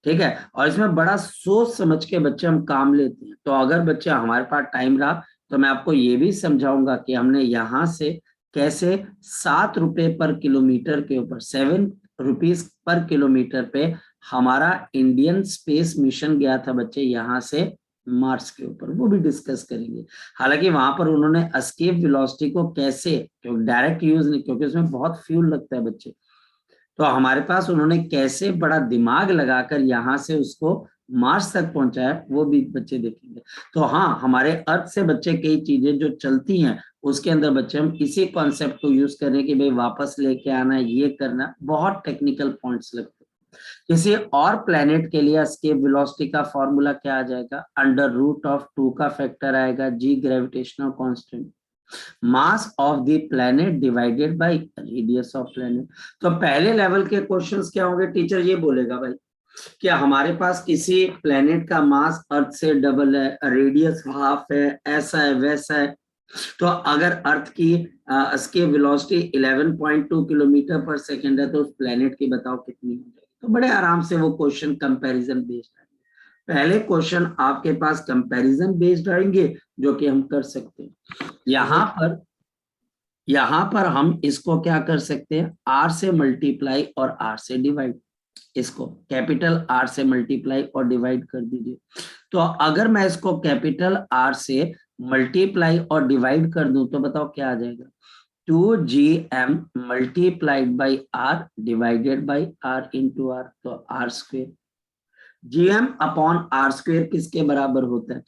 ठीक है, और इसमें बड़ा सोच समझ के बच्चे हम काम लेते हैं। तो अगर बच्चे हमारे पास टाइम रहा तो मैं आपको ये भी समझाऊंगा कि हमने यहाँ से कैसे 7 रुपए पर किलोमीटर के ऊपर, 7 रुपीज पर किलोमीटर पे हमारा इंडियन स्पेस मिशन गया था बच्चे यहाँ से मार्स के ऊपर, वो भी डिस्कस करेंगे। हालांकि वहां पर उन्होंने एस्केप वेलोसिटी को कैसे, डायरेक्ट यूज नहीं, क्योंकि उसमें बहुत फ्यूल लगता है बच्चे, तो हमारे पास उन्होंने कैसे बड़ा दिमाग लगाकर यहाँ से उसको मार्स तक पहुंचाया वो भी बच्चे देखेंगे। तो हाँ, हमारे अर्थ से बच्चे कई चीजें जो चलती हैं उसके अंदर बच्चे हम इसी कॉन्सेप्ट को यूज करें कि भाई वापस लेके आना है, ये करना, बहुत टेक्निकल पॉइंट्स लगते हैं। किसी और प्लेनेट के लिए एस्केप वेलोसिटी का फॉर्मूला क्या आ जाएगा, √2 का फैक्टर आएगा, G gravitational constant, mass of the planet divided by radius of planet. तो पहले लेवल के क्वेश्चंस क्या होंगे, टीचर ये बोलेगा भाई कि हमारे पास किसी प्लेनेट का मास अर्थ से डबल है, रेडियस हाफ है, ऐसा है वैसा है। तो अगर अर्थ की एस्केप वेलोसिटी 11.2 किलोमीटर पर सेकेंड है तो उस प्लेनेट की बताओ कितनी हो जाएगी। तो बड़े आराम से वो क्वेश्चन कंपैरिजन बेस्ड है। पहले क्वेश्चन आपके पास कंपैरिजन बेस्ड आएंगे जो कि हम कर सकते हैं। यहाँ पर हम इसको क्या कर सकते हैं, आर से मल्टीप्लाई और आर से डिवाइड, इसको कैपिटल आर से मल्टीप्लाई और डिवाइड कर दीजिए। तो अगर मैं इसको कैपिटल आर से मल्टीप्लाई और डिवाइड कर दूं तो बताओ क्या आ जाएगा, 2gm multiplied by R divided by R into R, तो R square. gm upon R square किसके बराबर होता है,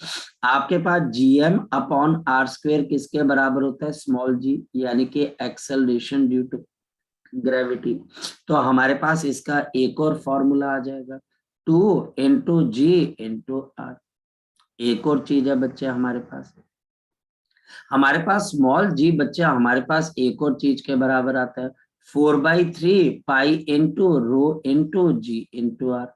आपके पास gm अपॉन आर स्क्वेयर किसके बराबर होता है, स्मॉल g, यानी कि एक्सेलरेशन ड्यू टू ग्रेविटी। तो हमारे पास इसका एक और फॉर्मूला आ जाएगा, 2 इंटू जी इंटू आर। एक और चीज है बच्चे हमारे पास स्मॉल जी बच्चे हमारे पास एक और चीज के बराबर आता है, 4/3 pi into rho into G into R.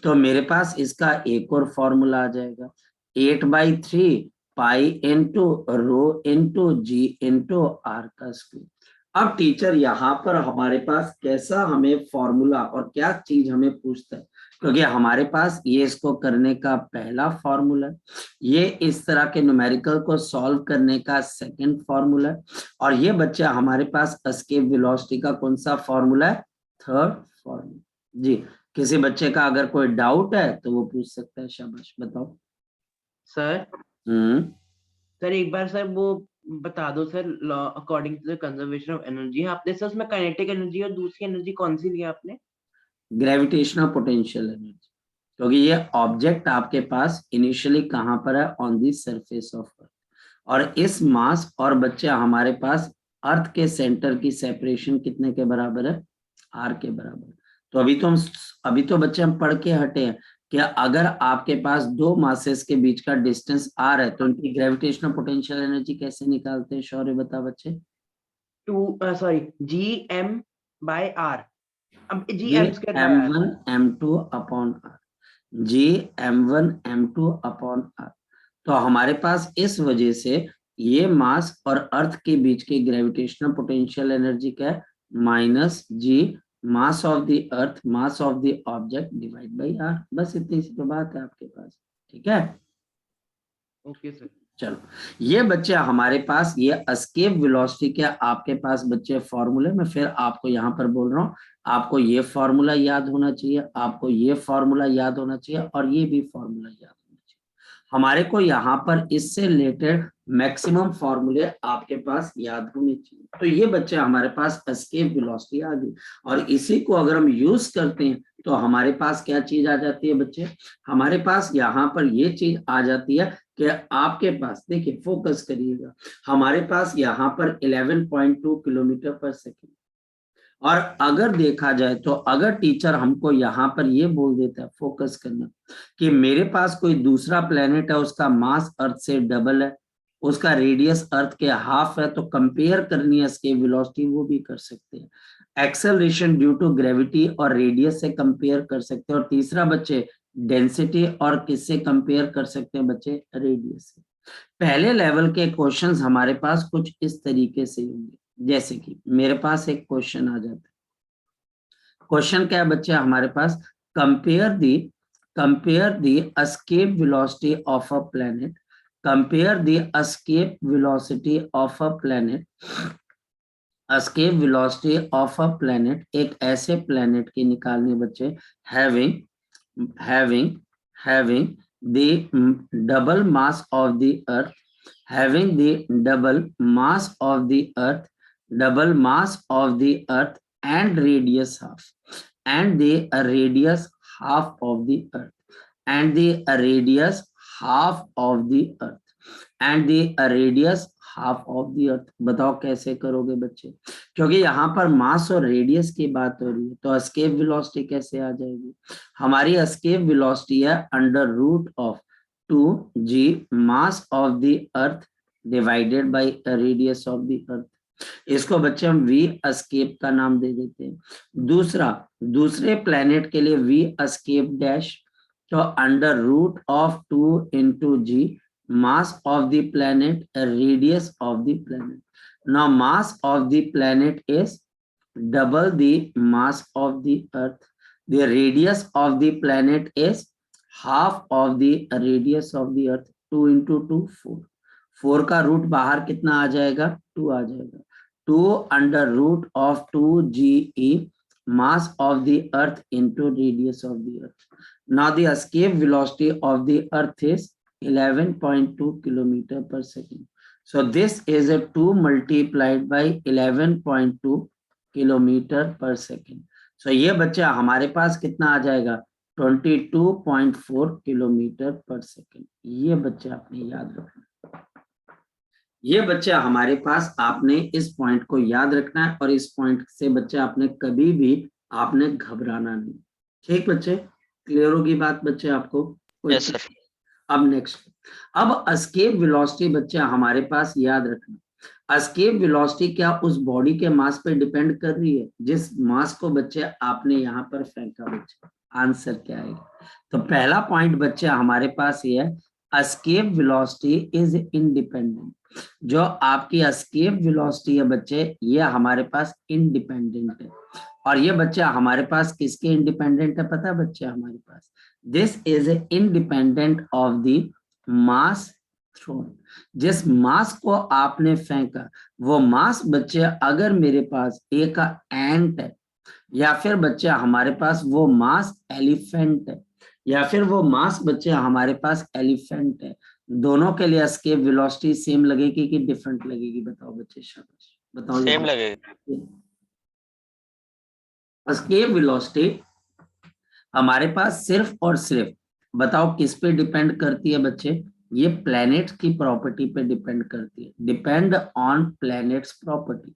तो मेरे पास इसका एक और फॉर्मूला आ जाएगा, 8/3 pi into rho into G into R का स्क्वायर। अब टीचर यहाँ पर हमारे पास कैसा हमें फॉर्मूला और क्या चीज हमें पूछता है, क्योंकि हमारे पास ये इसको करने का पहला फॉर्मूला है, ये इस तरह के न्यूमेरिकल को सॉल्व करने का सेकंड फॉर्मूला है, और ये बच्चा हमारे पास एस्केप वेलोसिटी का कौन सा फॉर्मूला है, थर्ड फॉर्मूला। जी, किसी बच्चे का अगर कोई डाउट है तो वो पूछ सकता है, शाबाश बताओ। सर सर एक बार सर वो बता दो sir, according to the conservation of energy आपने सर उसमें काइनेटिक एनर्जी और दूसरी एनर्जी कौन सी लिया आपने, ग्रेविटेशनल पोटेंशियल एनर्जी, क्योंकि ये ऑब्जेक्ट आपके पास इनिशियली कहाँ पर है, on the surface of earth, और इस मास और बच्चे हमारे पास अर्थ के सेंटर की सेपरेशन कितने के बराबर है, आर के बराबर। तो अभी तो बच्चे हम पढ़ के हटे हैं कि अगर आपके पास दो मासेस के बीच का डिस्टेंस आर है तो उनकी ग्रेविटेशनल पोटेंशियल एनर्जी कैसे निकालते हैं, शौर्य बता बच्चे। GM बाय आर, अब G GM square by R. m1 m2 upon R, G m1 m2 upon R. तो हमारे पास इस वजह से ये मास और अर्थ के बीच की ग्रेविटेशनल पोटेंशियल एनर्जी क्या है, -g mass of the earth mass of the object divide by R. बस इतनी सी तो बात है आपके पास, ठीक है। Okay sir. चलो, ये बच्चे हमारे पास ये एस्केप वेलोसिटी के आपके पास बच्चे फॉर्मूले में, फिर आपको यहाँ पर बोल रहा हूँ, आपको ये फॉर्मूला याद होना चाहिए, आपको ये फॉर्मूला याद होना चाहिए, और ये भी फॉर्मूला याद होना चाहिए। हमारे को यहाँ पर इससे रिलेटेड मैक्सिमम फॉर्मूले आपके पास याद होने चाहिए। तो ये बच्चे हमारे पास एस्केप वेलोसिटी आ गई, और इसी को अगर हम यूज करते हैं तो हमारे पास क्या चीज आ जाती है बच्चे, हमारे पास यहाँ पर ये चीज आ जाती है कि आपके पास देखिए, फोकस करिएगा, हमारे पास यहाँ पर 11.2 किलोमीटर पर सेकेंड, और अगर देखा जाए तो अगर टीचर हमको यहाँ पर ये बोल देता है, फोकस करना, कि मेरे पास कोई दूसरा प्लेनेट है, उसका मास अर्थ से डबल है, उसका रेडियस अर्थ के हाफ है, तो कंपेयर करनी है इसके वेलोसिटी, वो भी कर सकते हैं, एक्सेलरेशन ड्यू टू ग्रेविटी और रेडियस से कंपेयर कर सकते हैं, और तीसरा बच्चे डेंसिटी और किससे कंपेयर कर सकते हैं बच्चे, रेडियस से। पहले लेवल के क्वेश्चंस हमारे पास कुछ इस तरीके से होंगे, जैसे कि मेरे पास एक क्वेश्चन आ जाता है, क्वेश्चन क्या है बच्चे हमारे पास, compare the escape velocity of a planet, compare the escape velocity of a planet, escape velocity of a planet, एक ऐसे प्लेनेट की निकालनी बच्चे, having the double mass of the earth, having the double mass of the earth and radius half, and the radius half of the earth, and the radius half of the earth, and the radius half of the earth. बताओ कैसे करोगे बच्चे, क्योंकि यहाँ पर मास और radius की बात हो रही है, तो एस्केप वेलोसिटी कैसे आ जाएगी? हमारी एस्केप वेलोसिटी है under root of 2g mass of the earth divided by radius of the earth. इसको बच्चे हम वी एस्केप का नाम दे देते हैं। दूसरे प्लेनेट के लिए वी एस्केप डैश, तो under root of 2 into G mass of the planet, radius of the planet. Now mass of the planet is double the mass of the earth. The radius of the planet is half of the radius of the earth. 2 into 2 4, 4 का root बाहर कितना आ जाएगा? 2 आ जाएगा। 2 under root of 2ge mass of the earth into radius of the earth. Now the escape velocity of the earth is 11.2 kilometer per second. So this is a 2 multiplied by 11.2 kilometer per second. So ये बच्चा हमारे पास कितना आ जाएगा? 22.4 kilometre पर second. ये बच्चा आपने याद रखना, ये बच्चा हमारे पास आपने इस पॉइंट को याद रखना है, और इस पॉइंट से बच्चा आपने कभी भी आपने घबराना नहीं। ठीक बच्चे, क्लियर होगी बात बच्चे आपको? Yes sir. अब नेक्स्ट, अब एस्केप वेलोसिटी बच्चे हमारे पास याद रखना, एस्केप वेलोसिटी क्या उस बॉडी के मास पे डिपेंड कर रही है जिस मास को बच्चे आपने यहाँ पर फेंका? बच्चे आंसर क्या आएगा? तो पहला पॉइंट बच्चे हमारे पास ये है, एस्केप वेलोसिटी इज इंडिपेंडेंट। जो आपकी एस्केप वेलोसिटी है बच्चे, ये हमारे पास इंडिपेंडेंट है। और ये बच्चा हमारे पास किसके इंडिपेंडेंट है पता है बच्चे? हमारे पास this is independent of the mass thrown. जिस मास को आपने फेंका वो मास बच्चे अगर मेरे पास एक एंट है, या फिर बच्चे हमारे पास वो मास एलिफेंट है, या फिर वो मास बच्चे हमारे पास एलिफेंट है, दोनों के लिए एस्केप वेलोसिटी सेम लगेगी कि डिफरेंट लगेगी? बताओ बच्चे, शाबाश बताओ। सेम लगेगा। एस्केप वेलोसिटी हमारे पास सिर्फ और सिर्फ बताओ किस पे डिपेंड करती है बच्चे? ये प्लैनेट की प्रॉपर्टी पे डिपेंड करती है, डिपेंड ऑन प्लैनेट्स प्रॉपर्टी।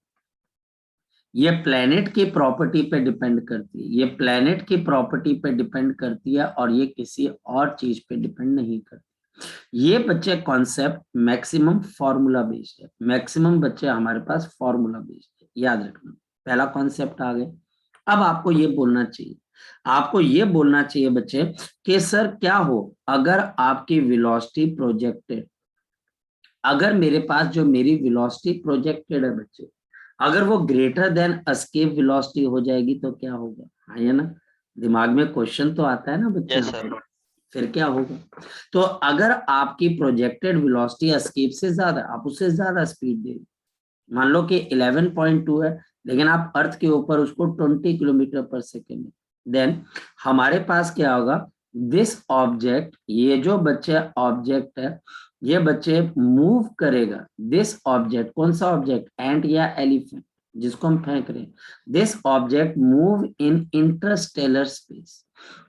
ये प्लैनेट की प्रॉपर्टी पे डिपेंड करती है, ये प्लैनेट की प्रॉपर्टी पे डिपेंड करती है, और ये किसी और चीज पे डिपेंड नहीं करती। ये बच्चे कॉन्सेप्ट मैक्सिमम फॉर्मूला बेस्ड है, मैक्सिमम बच्चे हमारे पास फॉर्मूला बेस्ड है, याद रखना। पहला कॉन्सेप्ट आ गया। अब आपको ये बोलना चाहिए, आपको ये बोलना चाहिए बच्चे कि सर क्या हो अगर आपकी वेलोसिटी प्रोजेक्टेड, अगर मेरे पास जो मेरी वेलोसिटी प्रोजेक्टेड है बच्चे, अगर वो ग्रेटर देन एस्केप वेलोसिटी हो जाएगी तो क्या होगा? हाँ या ना, दिमाग में क्वेश्चन तो आता है ना बच्चे? Yes sir. फिर क्या होगा? तो अगर आपकी प्रोजेक्टेड वेलोसिटी एस्केप से ज्यादा, आप उससे ज्यादा स्पीड दे, मान लो कि 11.2 है, लेकिन आप अर्थ के ऊपर उसको 20 किलोमीटर पर सेकेंड है, देन हमारे पास क्या होगा? दिस ऑब्जेक्ट, ये जो बच्चे ऑब्जेक्ट है, ये बच्चे मूव करेगा। दिस ऑब्जेक्ट, कौन सा ऑब्जेक्ट? एंट या एलिफेंट जिसको हम फेंक रहे हैं। This object move in Interstellar space,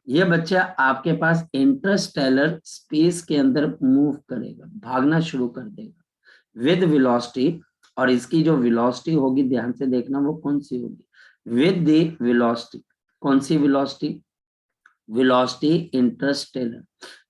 ये बच्चा आपके पास इंटरस्टेलर स्पेस के अंदर मूव करेगा, भागना शुरू कर देगा विद वेलोसिटी। और इसकी जो वेलोसिटी होगी ध्यान से देखना वो कौन सी होगी? With the velocity. कौन सी वेलोसिटी? Velocity interstellar.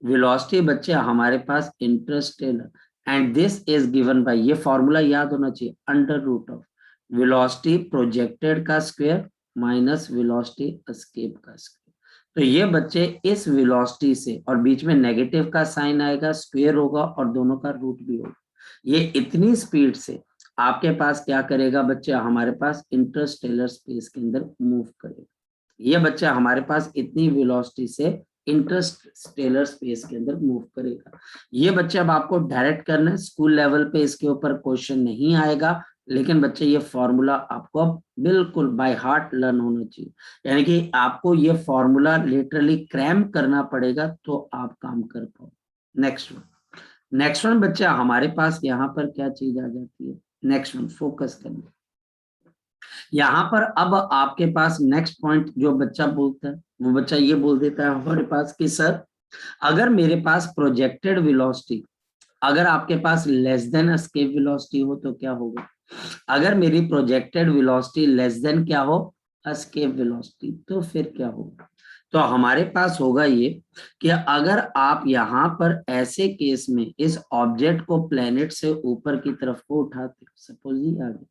वेलोसिटी बच्चे हमारे पास interstellar, and this is given by, ये फॉर्मूला याद होना चाहिए, under root of velocity projected का स्क्वायर माइनस वेलोसिटी एस्केप का स्क्वायर। तो ये बच्चे इस वेलोसिटी से, और बीच में नेगेटिव का साइन आएगा, स्क्वायर होगा और दोनों का रूट भी होगा। ये इतनी स्पीड से आपके पास क्या करेगा बच्चे? हमारे पास इंटरस्टेलर स्पेस के अंदर मूव करेगा। ये बच्चा हमारे पास इतनी वेलोसिटी से इंटरस्टेलर स्पेस के अंदर मूव करेगा। ये बच्चे अब आपको डायरेक्ट करना है, स्कूल लेवल पे इसके ऊपर क्वेश्चन नहीं आएगा, लेकिन बच्चे ये फॉर्मूला आपको बिल्कुल बाय हार्ट लर्न होना चाहिए, यानी कि आपको ये फॉर्मूला लिटरली क्रैम करना पड़ेगा तो आप काम कर पाओ। नेक्स्ट वन बच्चा हमारे पास यहाँ पर क्या चीज आ जाती है? नेक्स्ट वन फोकस करना। यहाँ पर अब आपके पास नेक्स्ट पॉइंट जो बच्चा बोलता है, वो बच्चा ये बोल देता है हमारे पास कि सर अगर मेरे पास प्रोजेक्टेड वेलोसिटी, अगर आपके पास लेस देन एस्केप वेलोसिटी हो तो क्या होगा? अगर मेरी प्रोजेक्टेड वेलोसिटी लेस देन क्या हो? एस्केप वेलोसिटी, तो फिर क्या होगा? तो हमारे पास होगा ये कि अगर आप यहाँ पर ऐसे केस में इस ऑब्जेक्ट को प्लेनेट से ऊपर की तरफ को उठाते, सपोज ये आ गया,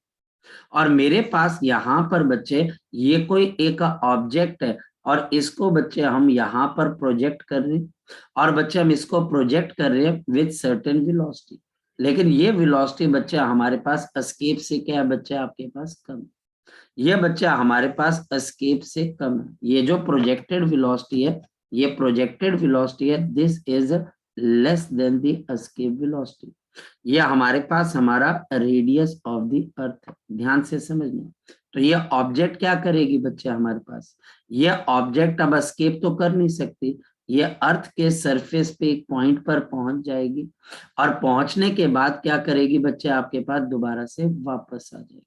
और मेरे पास यहाँ पर बच्चे ये कोई एक ऑब्जेक्ट है और इसको बच्चे हम यहाँ पर प्रोजेक्ट कर रहे हैं, और बच्चे हम इसको प्रोजेक्ट कर रहे हैं विद सर्टेन वेलोसिटी, लेकिन ये वेलोसिटी बच्चे हमारे पास एस्केप से क्या है बच्चे आपके पास कम, ये बच्चा हमारे पास एस्केप से कम है। ये जो प्रोजेक्टेड वेलोसिटी है, ये प्रोजेक्टेड वेलोसिटी है, this is less than the escape velocity. ये हमारे पास हमारा रेडियस ऑफ द अर्थ है, ध्यान से समझना। तो ये ऑब्जेक्ट क्या करेगी बच्चे हमारे पास, ये ऑब्जेक्ट अब एस्केप तो कर नहीं सकती, ये अर्थ के सरफेस पे एक पॉइंट पर पहुंच जाएगी, और पहुंचने के बाद क्या करेगी बच्चे आपके पास दोबारा से वापस आ जाएगी।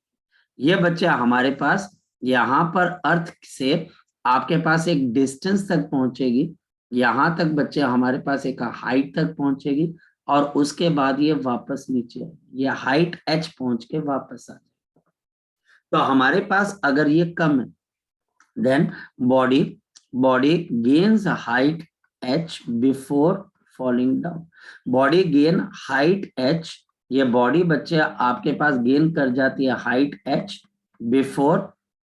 ये बच्चा हमारे पास यहाँ पर अर्थ से आपके पास एक डिस्टेंस तक पहुंचेगी, यहाँ तक बच्चे हमारे पास एक हाइट तक पहुंचेगी, और उसके बाद ये वापस नीचे आएगी, ये हाइट h पहुंच के वापस आ जाएगी। तो हमारे पास अगर ये कम है, then body body gains height h before falling down. Body gain height h, ये बॉडी बच्चे आपके पास गेन कर जाती है height h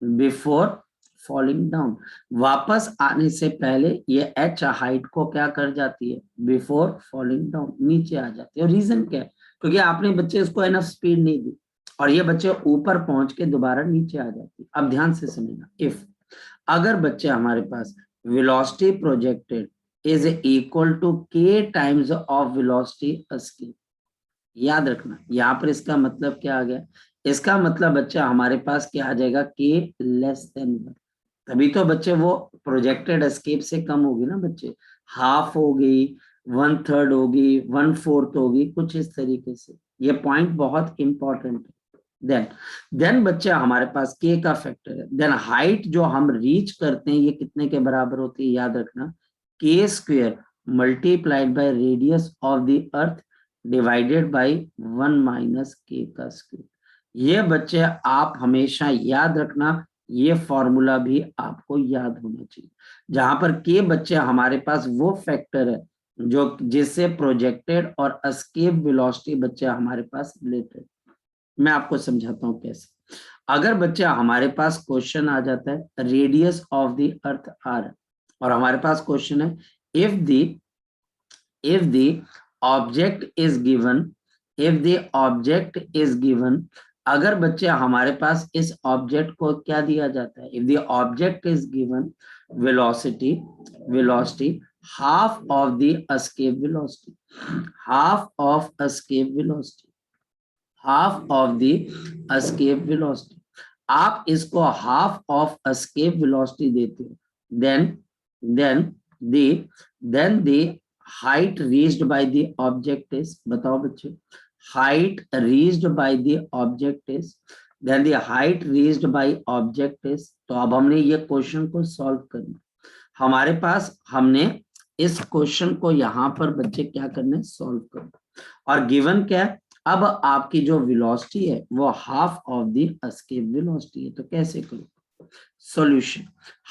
before falling down. वापस आने से पहले ये h हाइट को क्या कर जाती है, बिफोर फॉलिंग डाउन नीचे आ जाती है। और रीजन क्या है, क्योंकि आपने बच्चे इसको एनफ स्पीड नहीं दी, और ये बच्चे ऊपर पहुंच के दोबारा नीचे आ जाती है। अब ध्यान से समझना, इफ अगर बच्चे हमारे पास velocity projected is equal to k times of velocity escape, याद रखना यहाँ पर इसका मतलब क्या आ गया, इसका मतलब बच्चा हमारे पास क्या आ जाएगा, k लेस देन 1। तभी तो बच्चे वो प्रोजेक्टेड एस्केप से कम होगी ना बच्चे, हाफ होगी, 1/3 होगी, 1/4 होगी, कुछ इस तरीके से। ये पॉइंट बहुत इंपॉर्टेंट है। देन बच्चा हमारे पास k का फैक्टर है, देन हाइट जो हम रीच करते हैं ये कितने के बराबर होती है, याद रखना, k square multiplied by radius of the earth divided bye 1 minus k का स्क्वायर। ये बच्चे आप हमेशा याद रखना, ये फॉर्मूला भी आपको याद होना चाहिए, जहां पर k बच्चे हमारे पास वो फैक्टर है जो जिससे प्रोजेक्टेड और एस्केप वेलोसिटी बच्चे हमारे पास रिलेटेड। मैं आपको समझाता हूँ कैसे। अगर बच्चा हमारे पास क्वेश्चन आ जाता है radius of the earth r, और हमारे पास क्वेश्चन है if the object is given, अगर बच्चे हमारे पास इस ऑब्जेक्ट को क्या दिया जाता है, if the object is given velocity half of the escape velocity, half of the escape velocity, आप इसको half of escape velocity देते हो, then the height reached by the object is, बताओ बच्चे, height reached by the object is, then the height reached by object is। तो अब हमने ये क्वेश्चन को सॉल्व करना, हमारे पास हमने इस क्वेश्चन को यहाँ पर बच्चे क्या करने, सॉल्व करना, और गिवन क्या है, अब आपकी जो वेलोसिटी है वो half of the escape velocity है। तो कैसे करो सॉल्यूशन,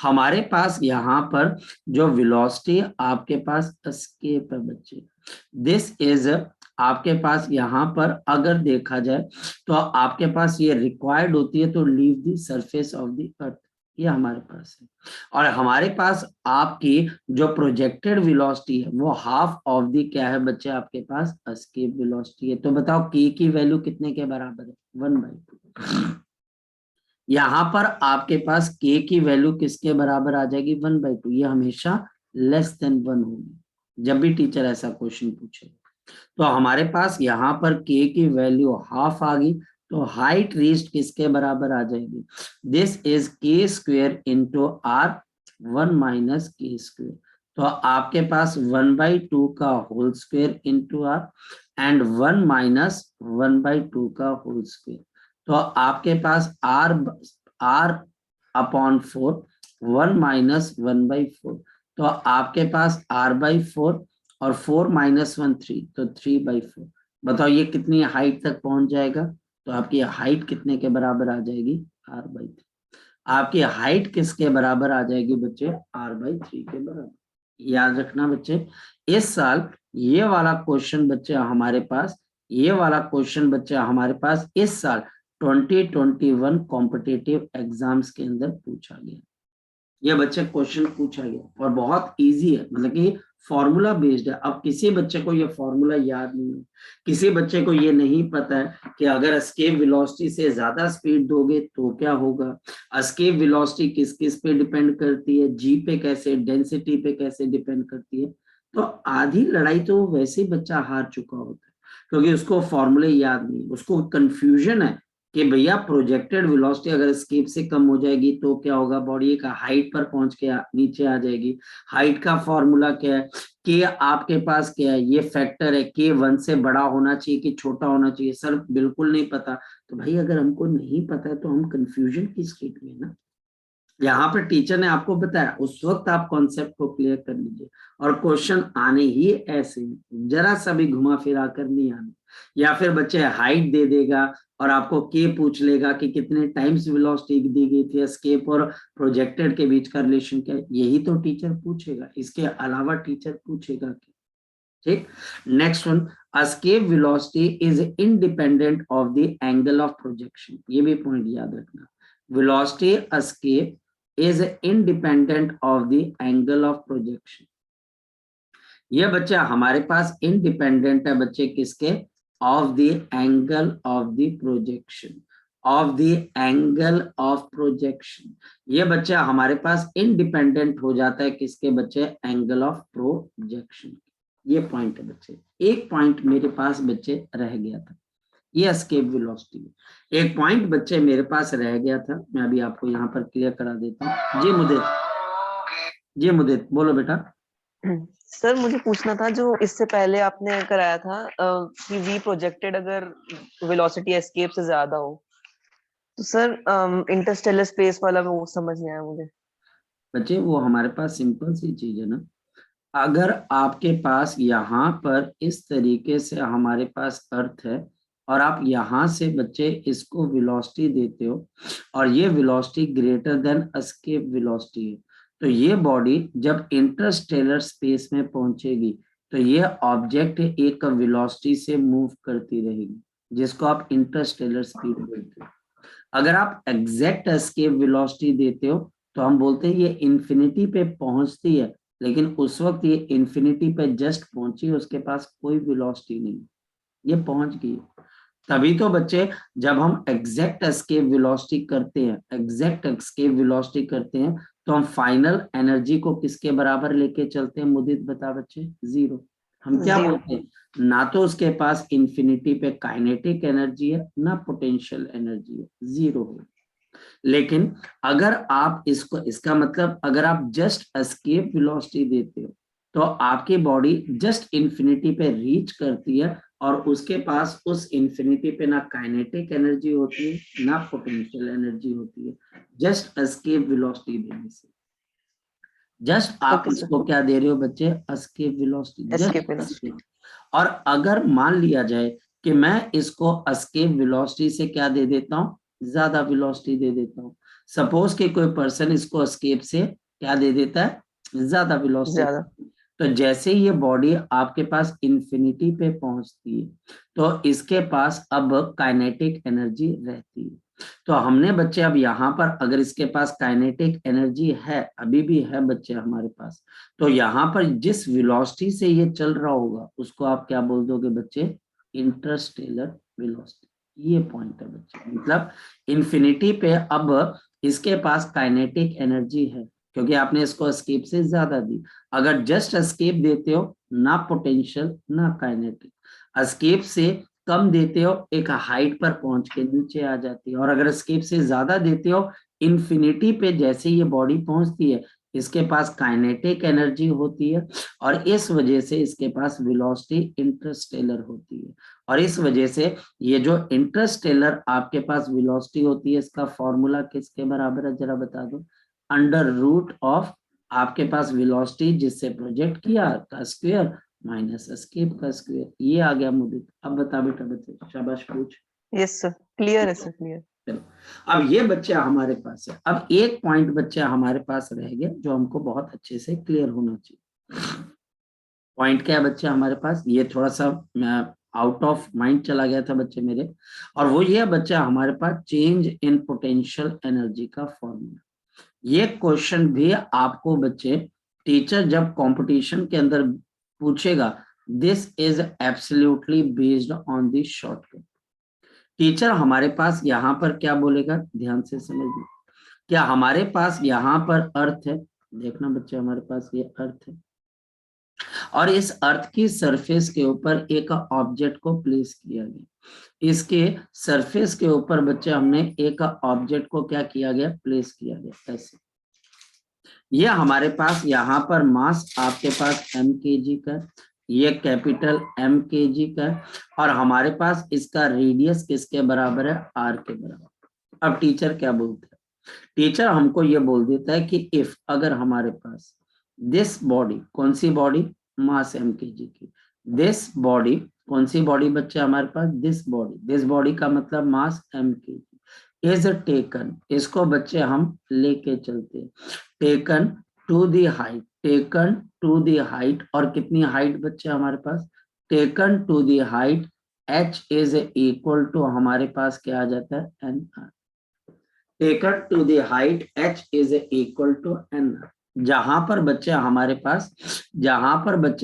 हमारे पास यहाँ पर जो वेलोसिटी आपके पास एस्केप है बच्चे, दिस इज आपके पास यहाँ पर अगर देखा जाए तो आपके पास ये रिक्वायर्ड होती है, तो leave the surface of the अर्थ, ये हमारे पास है, और हमारे पास आपकी जो प्रोजेक्टेड वेलोसिटी है वो हाफ ऑफ दी क्या है बच्चे आपके पास एस्केप वेलोसिटी है। तो बताओ k की वैल्यू कितने के बराबर है, 1/2। यहाँ पर आपके पास k की वैल्यू किसके बराबर आ जाएगी, 1/2। ये हमेशा लेस देन 1 होगी जब भी टीचर ऐसा क्वेश्चन पूछे। तो हमारे पास यहाँ पर k की वैल्यू हाफ आ गई, तो हाइट रीच्ड किसके बराबर आ जाएगी, this is k square into r 1 minus k square. तो आपके पास 1/2 का whole square into r and 1 minus 1/2 का होल स्क्वायर। तो आपके पास r r/4, 1 - 1/4, तो आपके पास r/4 और 4 - 1 3, तो 3/4। बताओ ये कितनी हाइट तक पहुंच जाएगा? तो आपकी हाइट कितने के बराबर आ जाएगी? r/3। आपकी हाइट किसके बराबर आ जाएगी बच्चे? r/3 के बराबर। याद रखना बच्चे, इस साल ये वाला क्वेश्चन बच्चे हमारे पास, ये वाला क्वेश्चन बच्चे हमारे पास इस साल 2021 कॉम्पिटिटिव एग्जाम्स के अंदर पूछा गया। ये बच्चे क्वेश्चन पूछा गया और बहुत इजी है, मतलब कि फॉर्मूला बेस्ड है। अब किसी बच्चे को ये फॉर्मूला याद नहीं है, किसी बच्चे को ये नहीं पता है कि अगर एस्केप वेलोसिटी से ज्यादा स्पीड दोगे तो क्या होगा, एस्केप वेलोसिटी किस किस पे डिपेंड करती है, जी पे कैसे, डेंसिटी पे कैसे डिपेंड करती है, तो आधी लड़ाई तो वैसे ही बच्चा हार चुका होता है, क्योंकि उसको फॉर्मूले याद नहीं, उसको कंफ्यूजन है कि भैया प्रोजेक्टेड वेलोसिटी अगर एस्केप से कम हो जाएगी तो क्या होगा, बॉडी का हाइट पर पहुंच के नीचे आ जाएगी। हाइट का फॉर्मूला क्या है, के आपके पास क्या है, ये फैक्टर है, के 1 से बड़ा होना चाहिए कि छोटा होना चाहिए, सर बिल्कुल नहीं पता। तो भाई अगर हमको नहीं पता है तो हम कंफ्यूजन की स्टेट में ना, यहाँ पर टीचर ने आपको बताया, उस वक्त आप कॉन्सेप्ट को क्लियर कर लीजिए। और क्वेश्चन आने ही ऐसे, जरा सा भी घुमा फिरा कर नहीं आने, या फिर बच्चे हाइट दे देगा और आपको के पूछ लेगा कि कितने टाइम्स वेलोसिटी दी गई थी, एस्केप और प्रोजेक्टेड के बीच का रिलेशन क्या है, यही तो टीचर पूछेगा, इसके अलावा टीचर पूछेगा क्या? ठीक। Next one, escape velocity is independent of the angle of projection. ये भी पॉइंट याद रखना, velocity escape is independent of the angle of projection। ये बच्चे हमारे पास इंडिपेंडेंट है बच्चे किसके? Of the angle of the projection, of the angle of projection. ये बच्चे हमारे पास इंडिपेंडेंट हो जाता है किसके बच्चे? Angle of projection. ये पॉइंट है बच्चे, एक पॉइंट मेरे पास बच्चे रह गया था, ये एस्केप वेलोसिटी। एक पॉइंट बच्चे मेरे पास रह गया था, मैं अभी आपको यहाँ पर क्लियर करा देता हूँ। जी मुदित, जी मुदित बोलो बेटा। सर मुझे पूछना था, जो इससे पहले आपने कराया था कि वी प्रोजेक्टेड अगर वेलोसिटी एस्केप से ज्यादा हो, तो सर इंटरस्टेलर स्पेस वाला वो समझ नहीं आया मुझे। बच्चे वो हमारे पास सिंपल सी चीज है ना, अगर आपके पास यहाँ पर इस तरीके से हमारे पास अर्थ है और आप यहाँ से बच्चे इसको वेलोसिटी देते हो और ये velocity greater than escape velocity है, तो ये बॉडी जब इंटरस्टेलर स्पेस में पहुंचेगी तो ये ऑब्जेक्ट एक वेलोसिटी से मूव करती रहेगी, जिसको आप इंटरस्टेलर स्पीड बोलते हो। अगर आप एग्जैक्ट एस्केप वेलोसिटी देते हो तो हम बोलते हैं ये इन्फिनिटी पे पहुंचती है, लेकिन उस वक्त ये इन्फिनिटी पे जस्ट पहुंची, उसके पास कोई वेलोसिटी नहीं, ये पहुंच गई। तभी तो बच्चे जब हम एग्जैक्ट एस्केप वेलोसिटी करते हैं, एग्जैक्ट एस्केप वेलोसिटी करते हैं, तो हम फाइनल एनर्जी को किसके बराबर लेके चलते हैं? मुदित बता बच्चे, 0। हम क्या बोलते हैं, ना तो उसके पास इन्फिनिटी पे काइनेटिक एनर्जी है ना पोटेंशियल एनर्जी है, 0 हो। लेकिन अगर आप इसको, इसका मतलब अगर आप जस्ट एस्केप वेलोसिटी देते हो तो आपकी बॉडी जस्ट इन्फिनिटी पे रीच करती है और उसके पास उस इन्फिनिटी पे ना काइनेटिक एनर्जी होती है ना पोटेंशियल एनर्जी होती है, जस्ट एस्केप वेलोसिटी देने से। जस्ट आप Okay, इसको क्या दे रहे हो बच्चे? Escape velocity, escape just velocity. Escape. और अगर मान लिया जाए कि मैं इसको एस्केप वेलोसिटी से क्या दे देता हूँ? ज्यादा वेलोसिटी दे देता हूँ। सपोज कि कोई पर्सन इसको एस्केप से क्या दे देता है? ज्यादा वेलोसिटी। ज्यादा। तो जैसे ये बॉडी आपके पास इंफिनिटी पे पहुंचती है तो इसके पास अब काइनेटिक एनर्जी रहती है। तो हमने बच्चे अब यहाँ पर अगर इसके पास काइनेटिक एनर्जी है, अभी भी है बच्चे हमारे पास, तो यहाँ पर जिस वेलोसिटी से ये चल रहा होगा उसको आप क्या बोल दोगे बच्चे? Interstellar velocity. ये पॉइंट है बच्चे, मतलब इन्फिनिटी पे अब इसके पास काइनेटिक एनर्जी है क्योंकि आपने इसको एस्केप से ज्यादा दी। अगर जस्ट एस्केप देते हो, ना पोटेंशियल ना काइनेटिक, एस्केप से कम देते हो एक हाइट पर पहुंच के नीचे आ जाती है, और अगर एस्केप से ज्यादा देते हो इन्फिनिटी पे जैसे ये बॉडी पहुंचती है इसके पास काइनेटिक एनर्जी होती है और इस वजह से इसके पास वेलोसिटी इंटरस्टेलर होती है। और इस वजह से ये जो इंटरस्टेलर आपके पास वेलोसिटी होती है, इसका फॉर्मूला किसके बराबर है जरा बता दो, अंडर रूट ऑफ आपके पास वेलोसिटी जिससे प्रोजेक्ट किया का स्क्वायर माइनस एस्केप का स्क्वायर। ये आ गया मुद्दे। अब बता बेटा, बच्चे शाबाश पूछ। यस सर, क्लियर है सर, क्लियर। चलो, अब ये बच्चे हमारे पास है। अब एक पॉइंट बच्चे हमारे पास रह गया जो हमको बहुत अच्छे से क्लियर होना चाहिए। पॉइंट क्या है बच्चे हमारे पास, ये थोड़ा सा आउट ऑफ माइंड चला गया था बच्चे मेरे, और वो ये बच्चे हमारे पास चेंज इन पोटेंशियल एनर्जी का फॉर्मूला। ये क्वेश्चन भी आपको बच्चे टीचर जब कंपटीशन के अंदर पूछेगा, this is absolutely based on the shortcut. Teacher हमारे पास यहाँ पर क्या बोलेगा, ध्यान से समझिए। क्या हमारे पास यहाँ पर अर्थ है, देखना बच्चे हमारे पास ये अर्थ है, और इस अर्थ की सरफेस के ऊपर एक ऑब्जेक्ट को प्लेस किया गया। इसके सरफेस के ऊपर बच्चे हमने एक ऑब्जेक्ट को क्या किया गया, प्लेस किया गया ऐसे। ये हमारे पास यहाँ पर मास आपके पास mkg का, ये कैपिटल M kg का, और हमारे पास इसका रेडियस किसके बराबर है, r के बराबर। अब टीचर क्या बोलते हैं, टीचर हमको ये बोल देता है कि इफ अगर हमारे पास दिस बॉडी, कौन सी बॉडी, मास mkg की, दिस बॉडी, कौन सी बॉडी बच्चे हमारे पास, दिस बॉडी का मतलब मास mkg इज टेकन, इसको बच्चे हम लेके चलते हैं, taken to the height, taken to the height, और कितनी हाइट बच्चे हमारे पास, taken to the height h is equal to हमारे पास क्या आ जाता है, nr, taken to the height h is equal to nr। जहां पर बच्चे